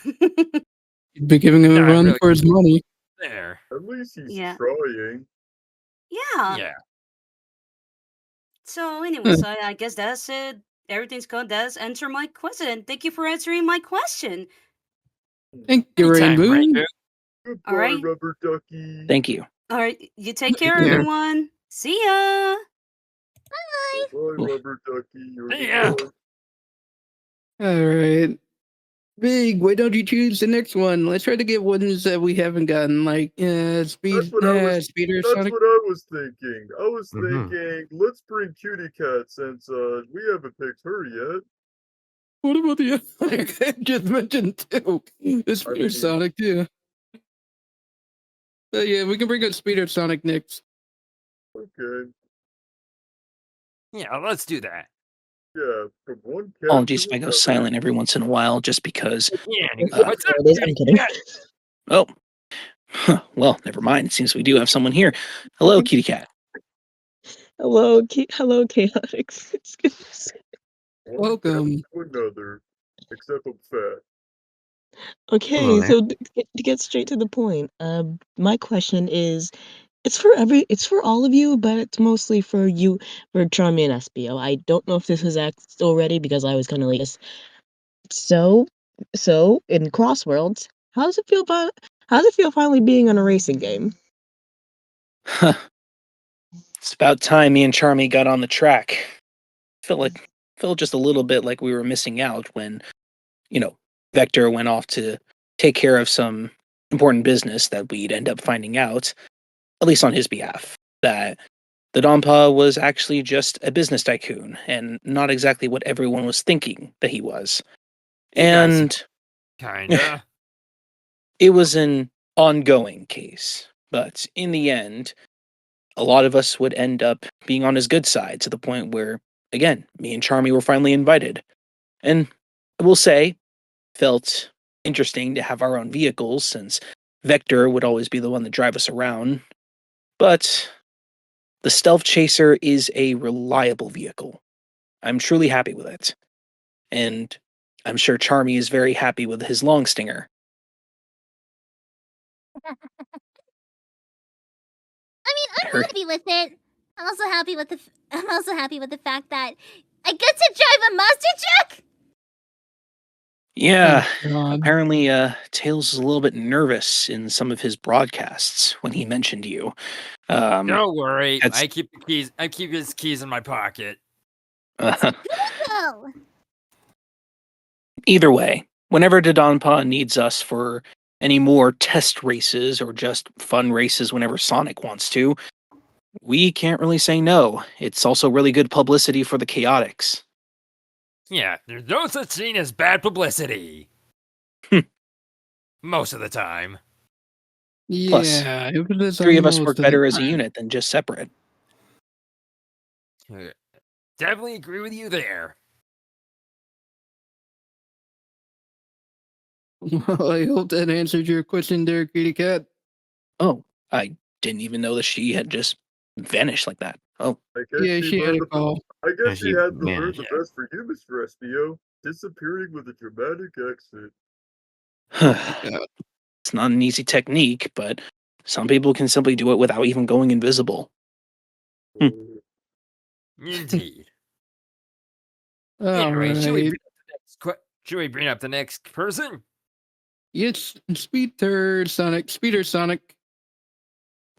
You'd be giving him a Not run really for his money. there. At least he's Yeah. trying. Yeah. Yeah. So anyway, so I guess that's it. Everything's gone. That's answer my question. Thank you for answering my question. Thank you, Anytime, Rainbow. Rainbow. Goodbye, All right. rubber ducky. Thank you. All right. You take care, Yeah. everyone. See ya. Bye. Bye, rubber ducky. You're the Yeah. best. All right. Big, why don't you choose the next one? Let's try to get ones that we haven't gotten, like That's what I was. Speed or That's Sonic. what I was thinking. I was Mhm. thinking, let's bring Cutie Cat since we haven't picked her yet. What about the I just mentioned too? The Speeder mean- Sonic too. But yeah, we can bring up Speeder Sonic next. Okay. Yeah, let's do that. Yeah, from one cat Apologies to if I go another. silent every once in a while, just because. Yeah. What's There up, it is. I'm Kitty kidding. Cat? Oh, well, never mind. It seems we do have someone here. Hello, Kitty Cat. Hello, Chaotix. It's good to see One cat Welcome. to another. Except I'm fat. Okay, Hello there. so to get straight to the point, my question is, it's for all of you, but it's mostly for you, for Charmy and SBO. I don't know if this was asked already because I was kind of like this. So in Crossworlds, how does it feel finally being on a racing game? It's about time me and Charmy got on the track. Felt just a little bit like we were missing out when, Vector went off to take care of some important business that we'd end up finding out, at least on his behalf, that the Donpa was actually just a business tycoon and not exactly what everyone was thinking that he was. You guys- And Kinda. it was an ongoing case, but in the end, a lot of us would end up being on his good side to the point where, again, me and Charmy were finally invited. And I will say, felt interesting to have our own vehicles since Vector would always be the one to drive us around. But the Stealth Chaser is a reliable vehicle. I'm truly happy with it. And I'm sure Charmy is very happy with his Long Stinger. I mean, I'm Her- happy with it. I'm also happy with the fact that I get to drive a monster truck. Yeah, Oh, God. apparently Tails is a little bit nervous in some of his broadcasts when he mentioned you. Don't worry. that's- I keep the keys. I keep his keys in my pocket. No. Either way, whenever Dodonpa needs us for any more test races or just fun races whenever Sonic wants to, we can't really say no. It's also really good publicity for the Chaotix. Yeah, there's no such thing as bad publicity. Hmm. Most of the time. Plus, Yeah, it was three of us most work the better as a time. unit than just separate. Definitely agree with you there. Well, I hope that answered your question there, Kitty Cat. Oh, I didn't even know that she had just vanished like that. Oh. I guess Yeah, she had learned a call. I guess she had to learn managed. the best for you, Mr. SBO. Disappearing with a dramatic exit. It's not an easy technique, but some people can simply do it without even going invisible. Indeed. All Anyway, should we right. bring up the next should we bring up the next person? Yes, Speeder Sonic.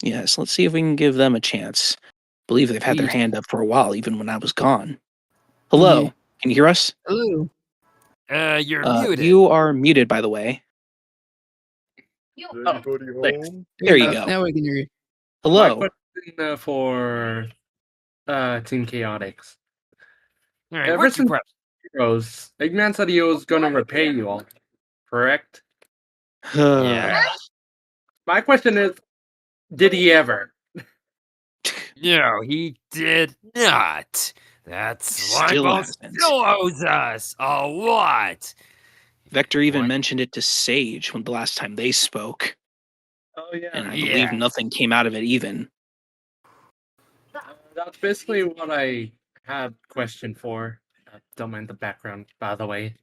Yes, let's see if we can give them a chance. Believe they've had their Please. hand up for a while, even when I was gone. Hello, Yeah. can you hear us? Hello. You're muted. You are muted, by the way. Is anybody home? There you go. Now I can hear you. Hello. My question for Team Chaotix. All right, Ever what's your since question? Heroes, Eggman said he was gonna repay you all, correct? Yeah. My question is, did he ever? No, he did not. That's Still Slime hasn't. still owes us a lot. Vector even mentioned it to Sage when the last time they spoke. Oh yeah. And I believe nothing came out of it even. That's basically what I had question for. Don't mind the background, by the way.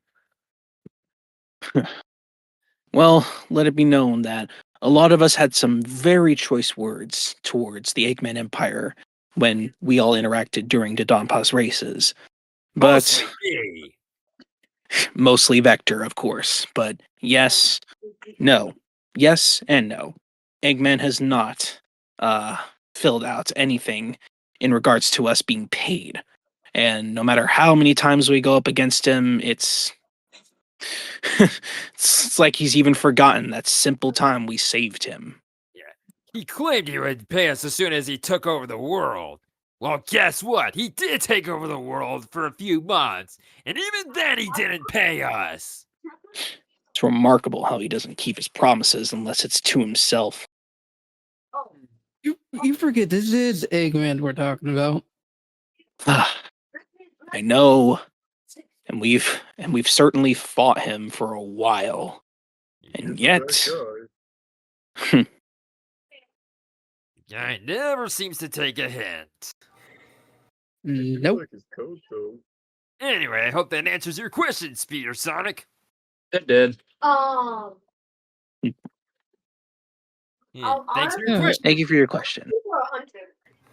Well, let it be known that a lot of us had some very choice words towards the Eggman Empire when we all interacted during the Donpas races. But Mostly me. mostly Vector, of course. But yes, no. Yes and no. Eggman has not filled out anything in regards to us being paid. And no matter how many times we go up against him, it's like he's even forgotten that simple time we saved him. Yeah. He claimed he would pay us as soon as he took over the world. Well, guess what? He did take over the world for a few months, and even then he didn't pay us. It's remarkable how he doesn't keep his promises unless it's to himself. You forget this is Eggman we're talking about. I know, and we've certainly fought him for a while, and yet, Guy never seems to take a hint. Nope. Like his code though. Anyway, I hope that answers your question, Speeder Sonic. It did. Yeah, thanks for your question. thank you for your question.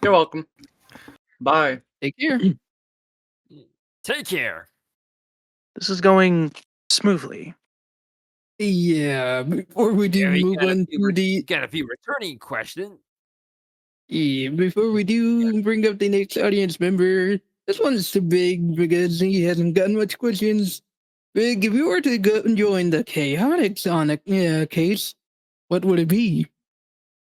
You're welcome. Bye. Take care. Take care. This is going smoothly. Yeah, before we do We move on to the got a few returning questions. yeah, before we do bring up the next audience member, this one's too big because he hasn't gotten much questions. Big, if you were to go and join the Chaotix Sonic case, what would it be?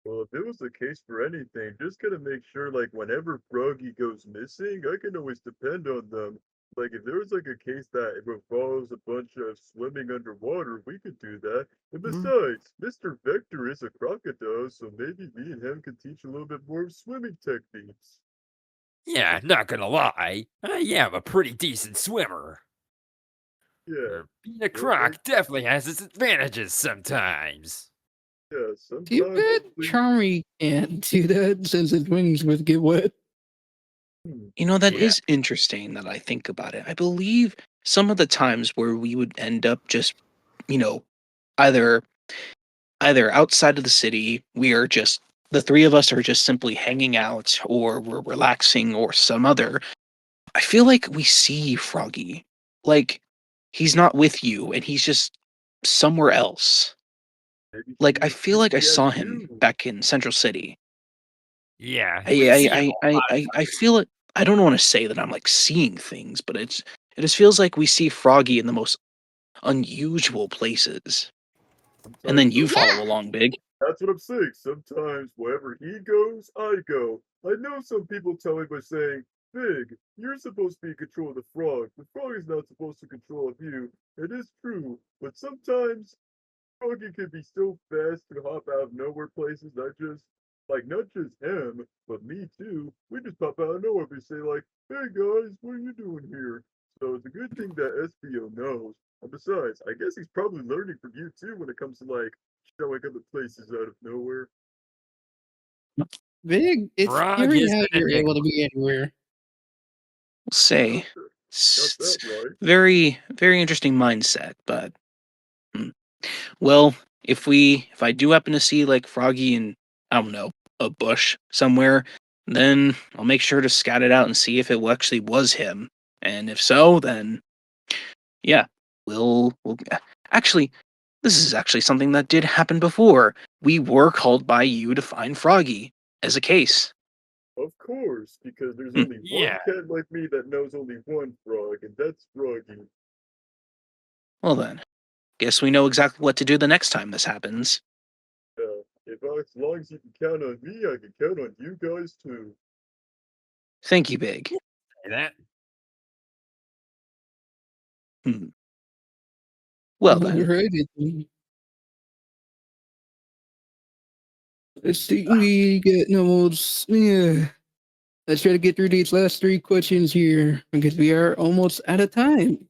Well, if it was the case for anything, just gotta make sure, like, whenever Froggy goes missing, I can always depend on them. Like, if there was, like, a case that involves a bunch of swimming underwater, we could do that. And besides, Mr. Vector is a crocodile, so maybe me and him could teach a little bit more of swimming techniques. Yeah, not gonna lie. I am a pretty decent swimmer. Yeah. Being a croc definitely has its advantages sometimes. Yeah, Too bad Charmy can't do that since his wings would get wet. You know, that is interesting that I think about it. I believe some of the times where we would end up just, you know, either outside of the city, we are just the three of us are just simply hanging out or we're relaxing or some other. I feel like we see Froggy. Like he's not with you and he's just somewhere else. Like I feel like I saw him back in Central City. Yeah, we see him I feel it. I don't want to say that I'm like seeing things, but it just feels like we see Froggy in the most unusual places. And then you follow along, Big. That's what I'm saying. Sometimes wherever he goes, I go. I know some people tell me by saying, Big, you're supposed to be in control of the frog. The frog is not supposed to control of you. It is true. But sometimes Froggy can be so fast to hop out of nowhere places, not just him, but me too. We just pop out of nowhere and say like, hey guys, what are you doing here? So it's a good thing that SBO knows. And besides, I guess he's probably learning from you too when it comes to like showing other places out of nowhere. Big, it's Frog scary is how an you're able to enigma. be anywhere. Say, Got that right. very interesting mindset, but well, if I do happen to see like Froggy in, I don't know, a bush somewhere, then I'll make sure to scout it out and see if it actually was him. And if so, then yeah, we'll actually, this is actually something that did happen before. We were called by you to find Froggy as a case. Of course, because there's only Yeah. one cat like me that knows only one frog, and that's Froggy. Well then, guess we know exactly what to do the next time this happens. As long as you can count on me, I can count on you guys too. Thank you, Big. Say that. Well then. Alrighty. Let's see, we get almost, yeah. Let's try to get through these last three questions here because we are almost out of time.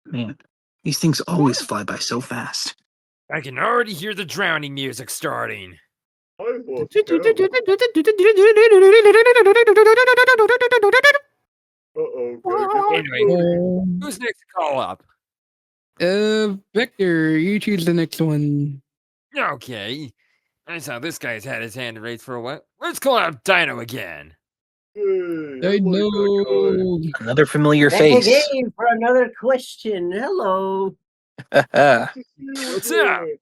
Man, these things always fly by so fast. I can already hear the drowning music starting. I lost count. Uh-oh, gotta get my Anyway, phone. who's next to call up? Vector, you choose the next one. Okay. I saw this guy's had his hand raised for a while. Let's call out Dino again. Hey, I I like know. that Another familiar Back face. again for another question. Hello. guy. Good to see you What's up? again.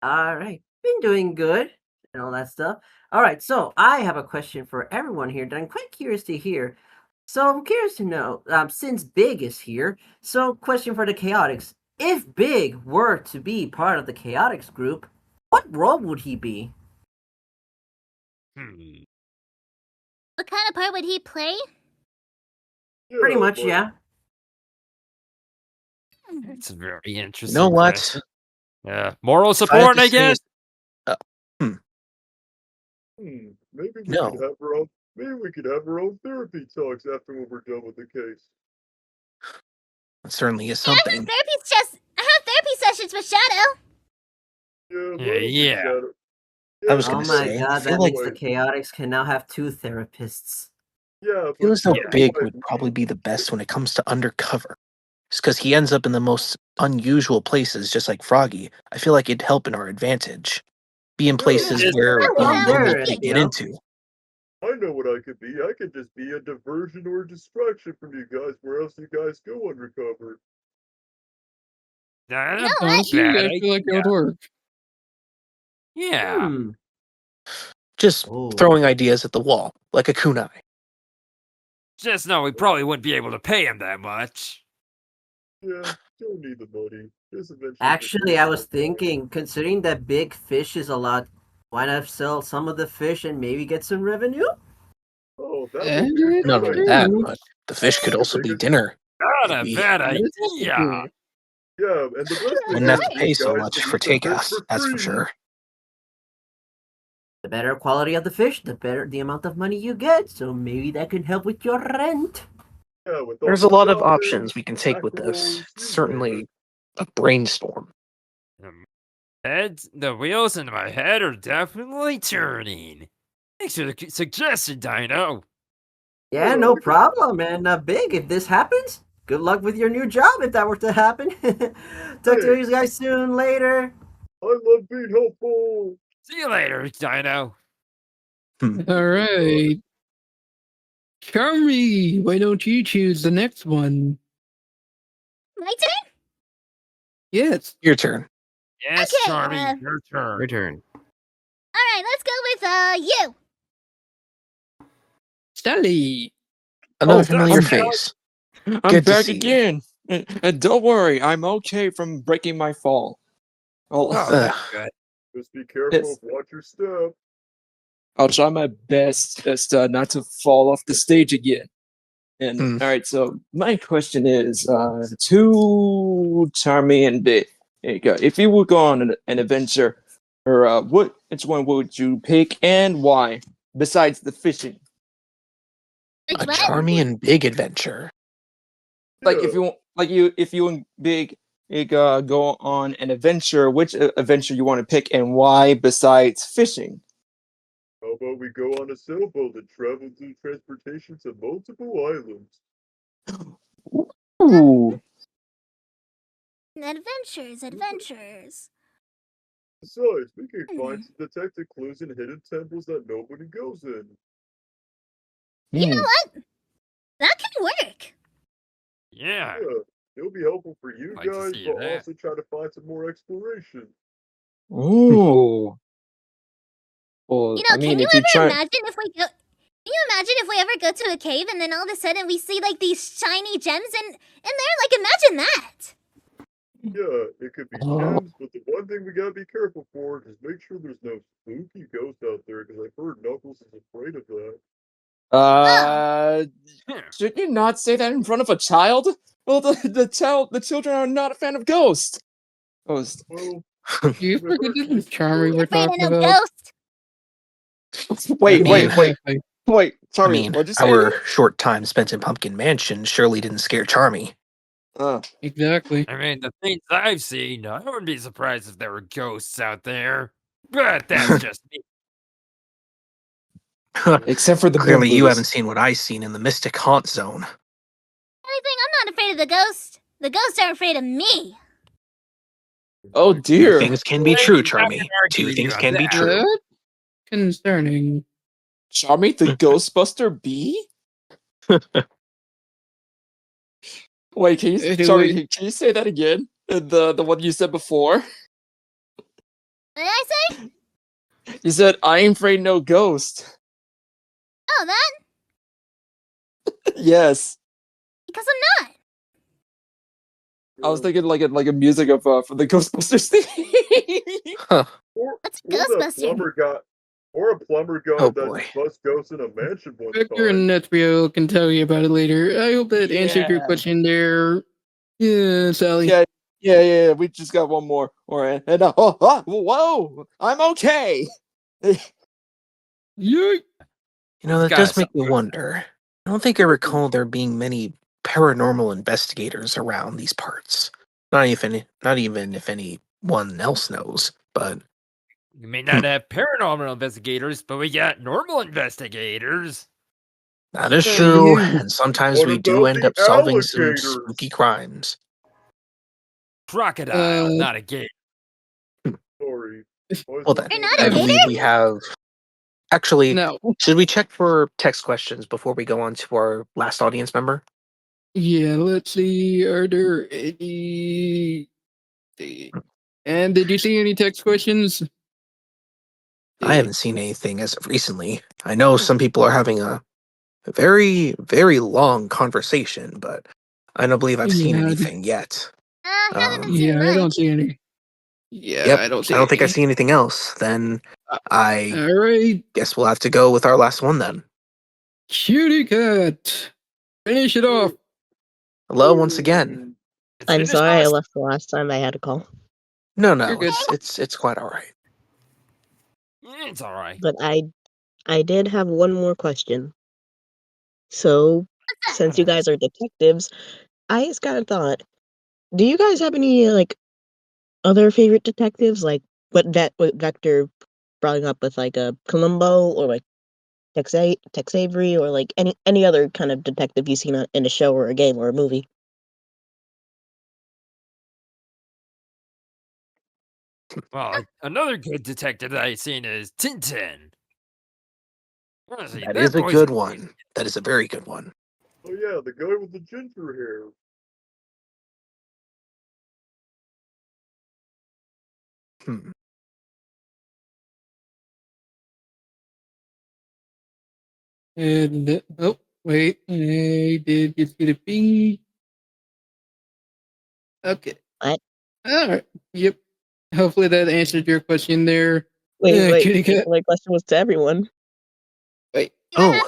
All right. Been doing good and all that stuff. All right. So I have a question for everyone here that I'm quite curious to hear. So I'm curious to know, since Big is here, so question for the Chaotix. If Big were to be part of the Chaotix group, what role would he be? What kind of part would he play? Pretty much, yeah. That's a very interesting You know what? question. Moral If I had support, to I say guess? Maybe we No. could have our own. Maybe we could have our own therapy talks after we're done with the case. It certainly is I have something. therapy sessions with Shadow. Yeah. I was Oh gonna my say, I god, feel that like means the Chaotix can now have 2 therapists. Yeah, I feel as though Yeah. Big would probably be the best when it comes to undercover. Just because he ends up in the most unusual places, just like Froggy. I feel like it'd help in our advantage. Be in places where nobody there can't get into. I know what I could be. I could just be a diversion or a distraction from you guys where else you guys go undercover. Honestly, I feel like it would work. Yeah. Just throwing ideas at the wall, like a kunai. Just know we probably wouldn't be able to pay him that much. Yeah, don't need the money. Just eventually. Actually, I was thinking, considering that big fish is a lot, why not sell some of the fish and maybe get some revenue? Oh, that Not only that, but the fish could also be dinner. Not a bad idea. Yeah, and the best thing Wouldn't have to is pay you so guys much can for eat the fish takeouts, for that's for free. sure. The better quality of the fish, the better the amount of money you get, so maybe that can help with your rent. Yeah, with There's a lot of options we can take with this. It's certainly a brainstorm. The wheels in my head are definitely turning. Thanks for the suggestion, Dino. Yeah, no problem. And Big, if this happens, good luck with your new job if that were to happen. Talk to you guys soon later. I love being helpful. See you later, Dino. All right. Charmy, why don't you choose the next one? My turn? Yes. Your turn. Yes, Okay, Charmy, your turn. Your turn. Alright, let's go with you. Sally. Another familiar I'm face. I'm Good to back see you. again. And don't worry, I'm okay from breaking my fall. Oh, that's good. Just be careful. Yes. Watch your step. I'll try my best just not to fall off the stage again. And all right, so my question is to Charmy and Bit. There you go. If you would go on an adventure, or which one would you pick and why? Besides the fishing, A charming and big adventure. like if you and Big go on an adventure, which adventure you want to pick and why? Besides fishing. How about we go on a sailboat and travel through transportation to multiple islands? Ooh. Adventures. Besides, we can find some detective clues in hidden temples that nobody goes in. You know what? That can work. Yeah. It'll be helpful for you Like to guys, see but that. also try to find some more exploration. Ooh. Well, You know, I mean, can you if you ever try, imagine if we go? Can you imagine if we ever go to a cave and then all of a sudden we see like these shiny gems in there? Like, imagine that. Yeah, it could be gems, but the one thing we gotta be careful for is make sure there's no spooky ghost out there, because I've heard Knuckles is afraid of that. should you not say that in front of a child? Well, the children are not a fan of ghosts. Ghost. Well, You forget this is Charmy we're Afraid of talking no about. ghost. Wait, Exactly. I sorry, mean, what'd you say? our short time spent in Pumpkin Mansion surely didn't scare Charmy. Exactly. I mean, the things I've seen, I wouldn't be surprised if there were ghosts out there. But that's just me. Except for the Clearly, you members. haven't seen what I've seen in the Mystic Haunt Zone. Anything, I'm not afraid of the ghost. The ghosts are afraid of me. Oh Two dear. things can be true, Charmy. Two with you things on can be that. true. That's concerning. Charmy the Ghostbuster bee? Wait, can you sorry, Anyway, can you say that again? The one you said before? What did I say? You said I ain't afraid no ghost. Oh, that? Yes. Because I'm not. I was thinking like a music of from the Ghostbusters theme. Huh. What's a Or that ghostbuster? plumber guy, or a plumber guy Oh that boy. busts ghosts in a mansion one Victor time. and Netrio can tell you about it later. I hope that answered your Yeah. question there. Yeah, Sally. Yeah. We just got one more. Whoa! I'm okay. Yoink. You know, It's that gotta does make suck. me wonder. I don't think I recall there being many paranormal investigators around these parts. Not even if anyone else knows, but We may not have paranormal investigators, but we got normal investigators. that is Hey, true, you. and sometimes What we do about end the up solving some alligators? spooky crimes. Crocodile, not a gator. Sorry. Well then, You're not I a believe gator? we have. Actually, No. should we check for text questions before we go on to our last audience member? Yeah, let's see. Are there any. And did you see any text questions? I haven't seen anything as of recently. I know some people are having a very, very long conversation, but I don't believe I've seen Yeah, anything yet. Haven't been seeing yeah, I much. don't see any. Yeah, Yep, I don't I see don't think I any. see anything else. Then I All right, guess we'll have to go with our last one then. Cutie Cat. Finish it off. Hello once again. I'm sorry I left the last time I had a call, No, You're good. it's quite all right. It's all right. but I did have one more question. So, since you guys are detectives, I just got a thought. Do you guys have any like other favorite detectives, like what Vector brought up with like a Columbo or like Tex Avery or like any other kind of detective you've seen in a show or a game or a movie? Well, another good detective that I've seen is Tintin. Honestly, That that is a boy's good one. That is a very good one. Oh yeah, the guy with the ginger hair. Hmm. And oh, wait, I did just get a ping. Okay. What? All right. Yep. Hopefully that answered your question there. Wait. Kitty Cat. My question was to everyone. Wait. Oh,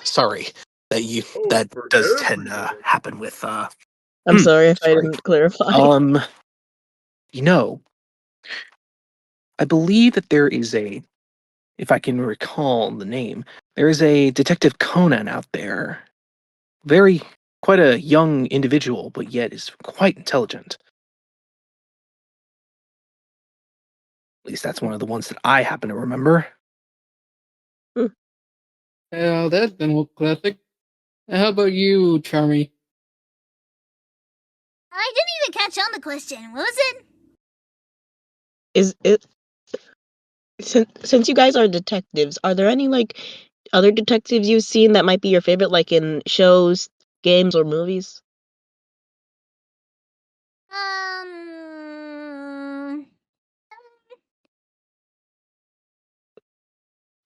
sorry. That For does tend to everyone. happen with I'm sorry if I sorry. didn't clarify. You know, I believe that there is if I can recall the name, there is a Detective Conan out there. Quite a young individual, but yet is quite intelligent. At least that's one of the ones that I happen to remember. Well, that's an old classic. How about you, Charmy? I didn't even catch on the question. What was it? Is it since you guys are detectives, are there any like other detectives you've seen that might be your favorite, like in shows, games, or movies?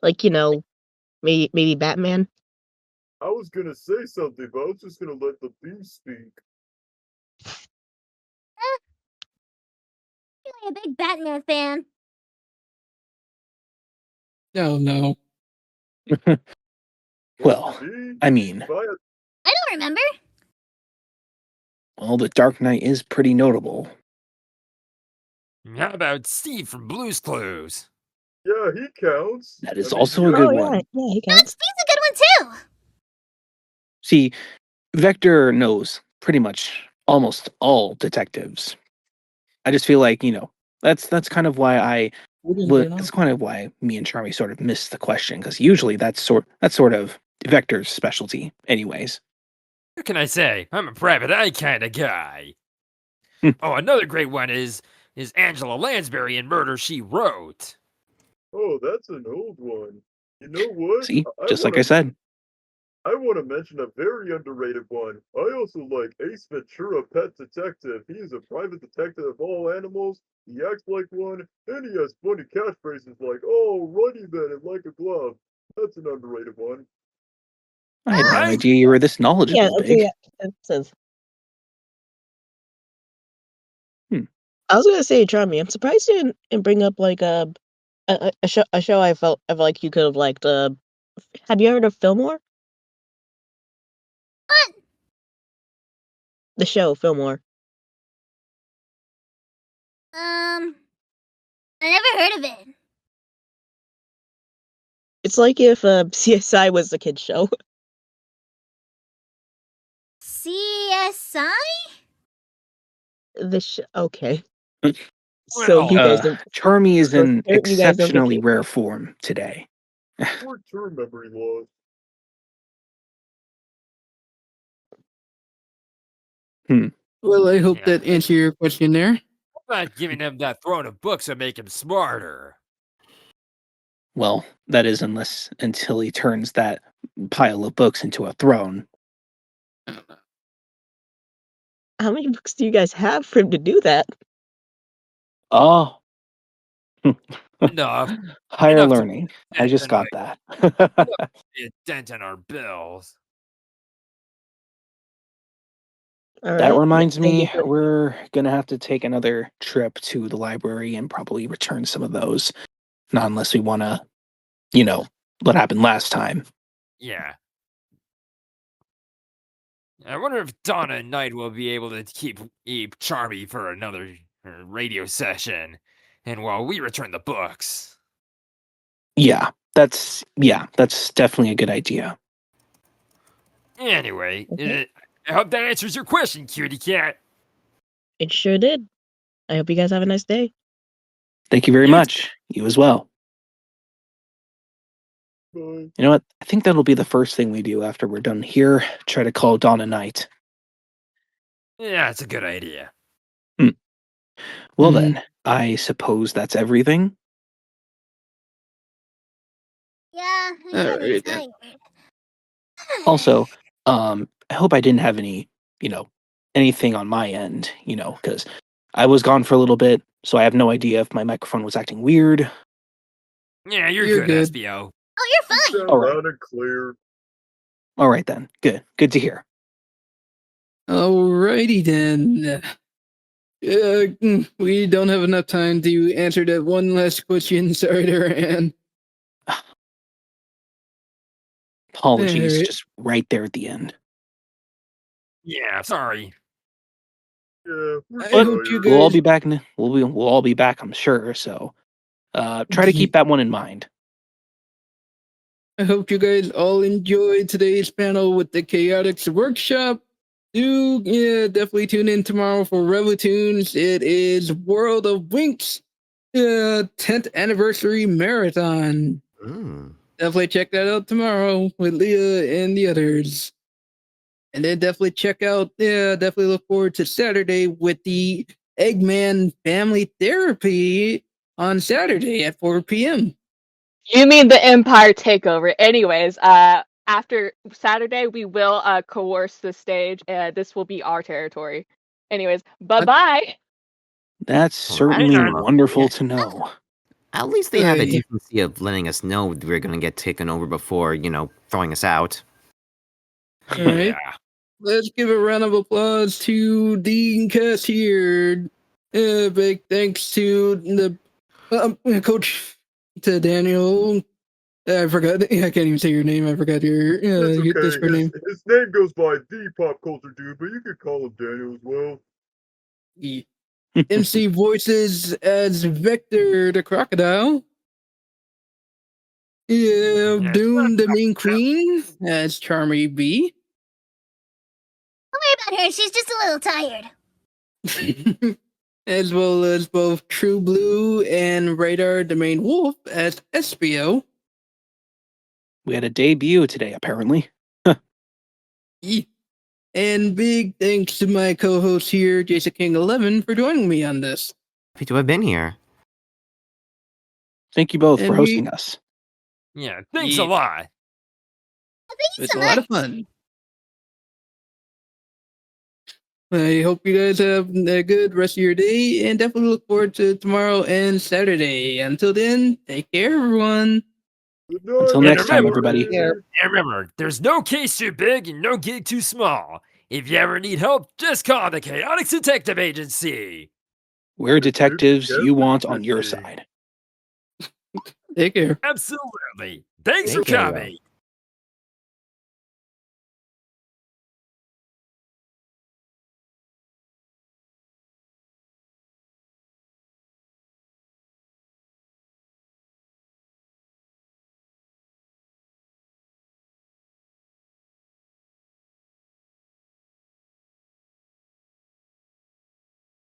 Like, maybe Batman? I was gonna say something, but I was just gonna let the bee speak. Really a big Batman fan. Oh no. Well, I mean, I don't remember. well, the Dark Knight is pretty notable. How about Steve from Blue's Clues? Yeah, he counts. That is also a good one. Yeah, he counts. Steve's a good one too. See, Vector knows pretty much almost all detectives. I just feel like, that's kind of why I that's kind of why me and Charmy sort of missed the question, because usually that's sort of Vector's specialty, anyways. What can I say? I'm a private eye kind of guy. Oh, another great one is Angela Lansbury in Murder, She Wrote. Oh, that's an old one. You know what? See, just like I said. I want to mention a very underrated one. I also like Ace Ventura, Pet Detective. He is a private detective of all animals. He acts like one, and he has funny catchphrases like, "Oh, righty then," and "like a glove." That's an underrated one. I had no idea you were this Yeah, knowledgeable, okay, Big. yeah, that makes sense. Hmm. I was gonna say, Charmy, I'm surprised you didn't bring up like a show I felt like you could have liked. Have you heard of Fillmore? What? The show Fillmore. I never heard of it. It's like if CSI was a kid's show. CSI? Okay. So you guys don't. Charmy is so in you guys don't get exceptionally it. rare form today. Short-term memory loss. Well, I hope that answered your question there. I'm not giving him that throne of books to make him smarter. Well, that is until he turns that pile of books into a throne. How many books do you guys have for him to do that? Oh. Enough. Higher Enough to learning. be I a just dent got in that. be a dent in our bills. All That right. reminds Thank you me, for. we're gonna have to take another trip to the library and probably return some of those. Not unless we wanna, what happened last time. Yeah. I wonder if Donna and Knight will be able to keep Charmy for another radio session, and while we return the books. Yeah, that's definitely a good idea. Anyway, I hope that answers your question, cutie cat. It sure did. I hope you guys have a nice day. Thank you very much. You as well. Bye. You know what? I think that'll be the first thing we do after we're done here. Try to call Donna Knight. Yeah, it's a good idea. Well then, I suppose that's everything. Yeah, I'm All kinda right, then. tired. Also, I hope I didn't have any, anything on my end, because I was gone for a little bit, so I have no idea if my microphone was acting weird. Yeah, you're You're good, good. SBO. Oh, you're fine. Sound All right. loud and clear. All right then. Good to hear. Alrighty then. We don't have enough time to answer that one last question. Sorry there, Anne. Apologies, Alright. just right there at the end. Yeah, sorry. Yeah, we're I But hope you we'll all guys. be back. We'll all be back, I'm sure. So, try to keep that one in mind. I hope you guys all enjoyed today's panel with the Chaotix workshop. Definitely tune in tomorrow for Revotunes. It is World of Winks 10th anniversary marathon. Definitely check that out tomorrow with Leah and the others. And then definitely look forward to Saturday with the Eggman Family Therapy on Saturday at 4 p.m. You mean the Empire takeover? Anyways, after Saturday, we will coerce the stage, and this will be our territory. Anyways, bye bye. That's certainly wonderful to know. At least they had the Right. decency of letting us know we're going to get taken over before, throwing us out. All right. Let's give a round of applause to Dean Cass here. Big thanks to the coach, to Daniel. I forgot. I can't even say your name. I forgot your It's your okay. Discord name. His name goes by the Pop Culture Dude, but you could call him Daniel as well. Yeah. MC voices as Vector the Crocodile. Yeah, Doom the Mean Queen as Charmy B. Don't worry about her. She's just a little tired. as well as both True Blue and Radar the Main Wolf as SBO. We had a debut today, apparently. Yeah. And big thanks to my co-host here, Jason King 11, for joining me on this. Happy to have been here. Thank you both for And hosting us. Yeah, thanks a lot. Thank you It's so a lot much. of fun. I hope you guys have a good rest of your day and definitely look forward to tomorrow and Saturday. Until then, take care, everyone. Until And next time, remember, everybody. and remember, there's no case too big and no gig too small. If you ever need help, just call the Chaotix Detective Agency. We're detectives you want on your side. Take care. Absolutely. Thanks Take for care, y'all. coming.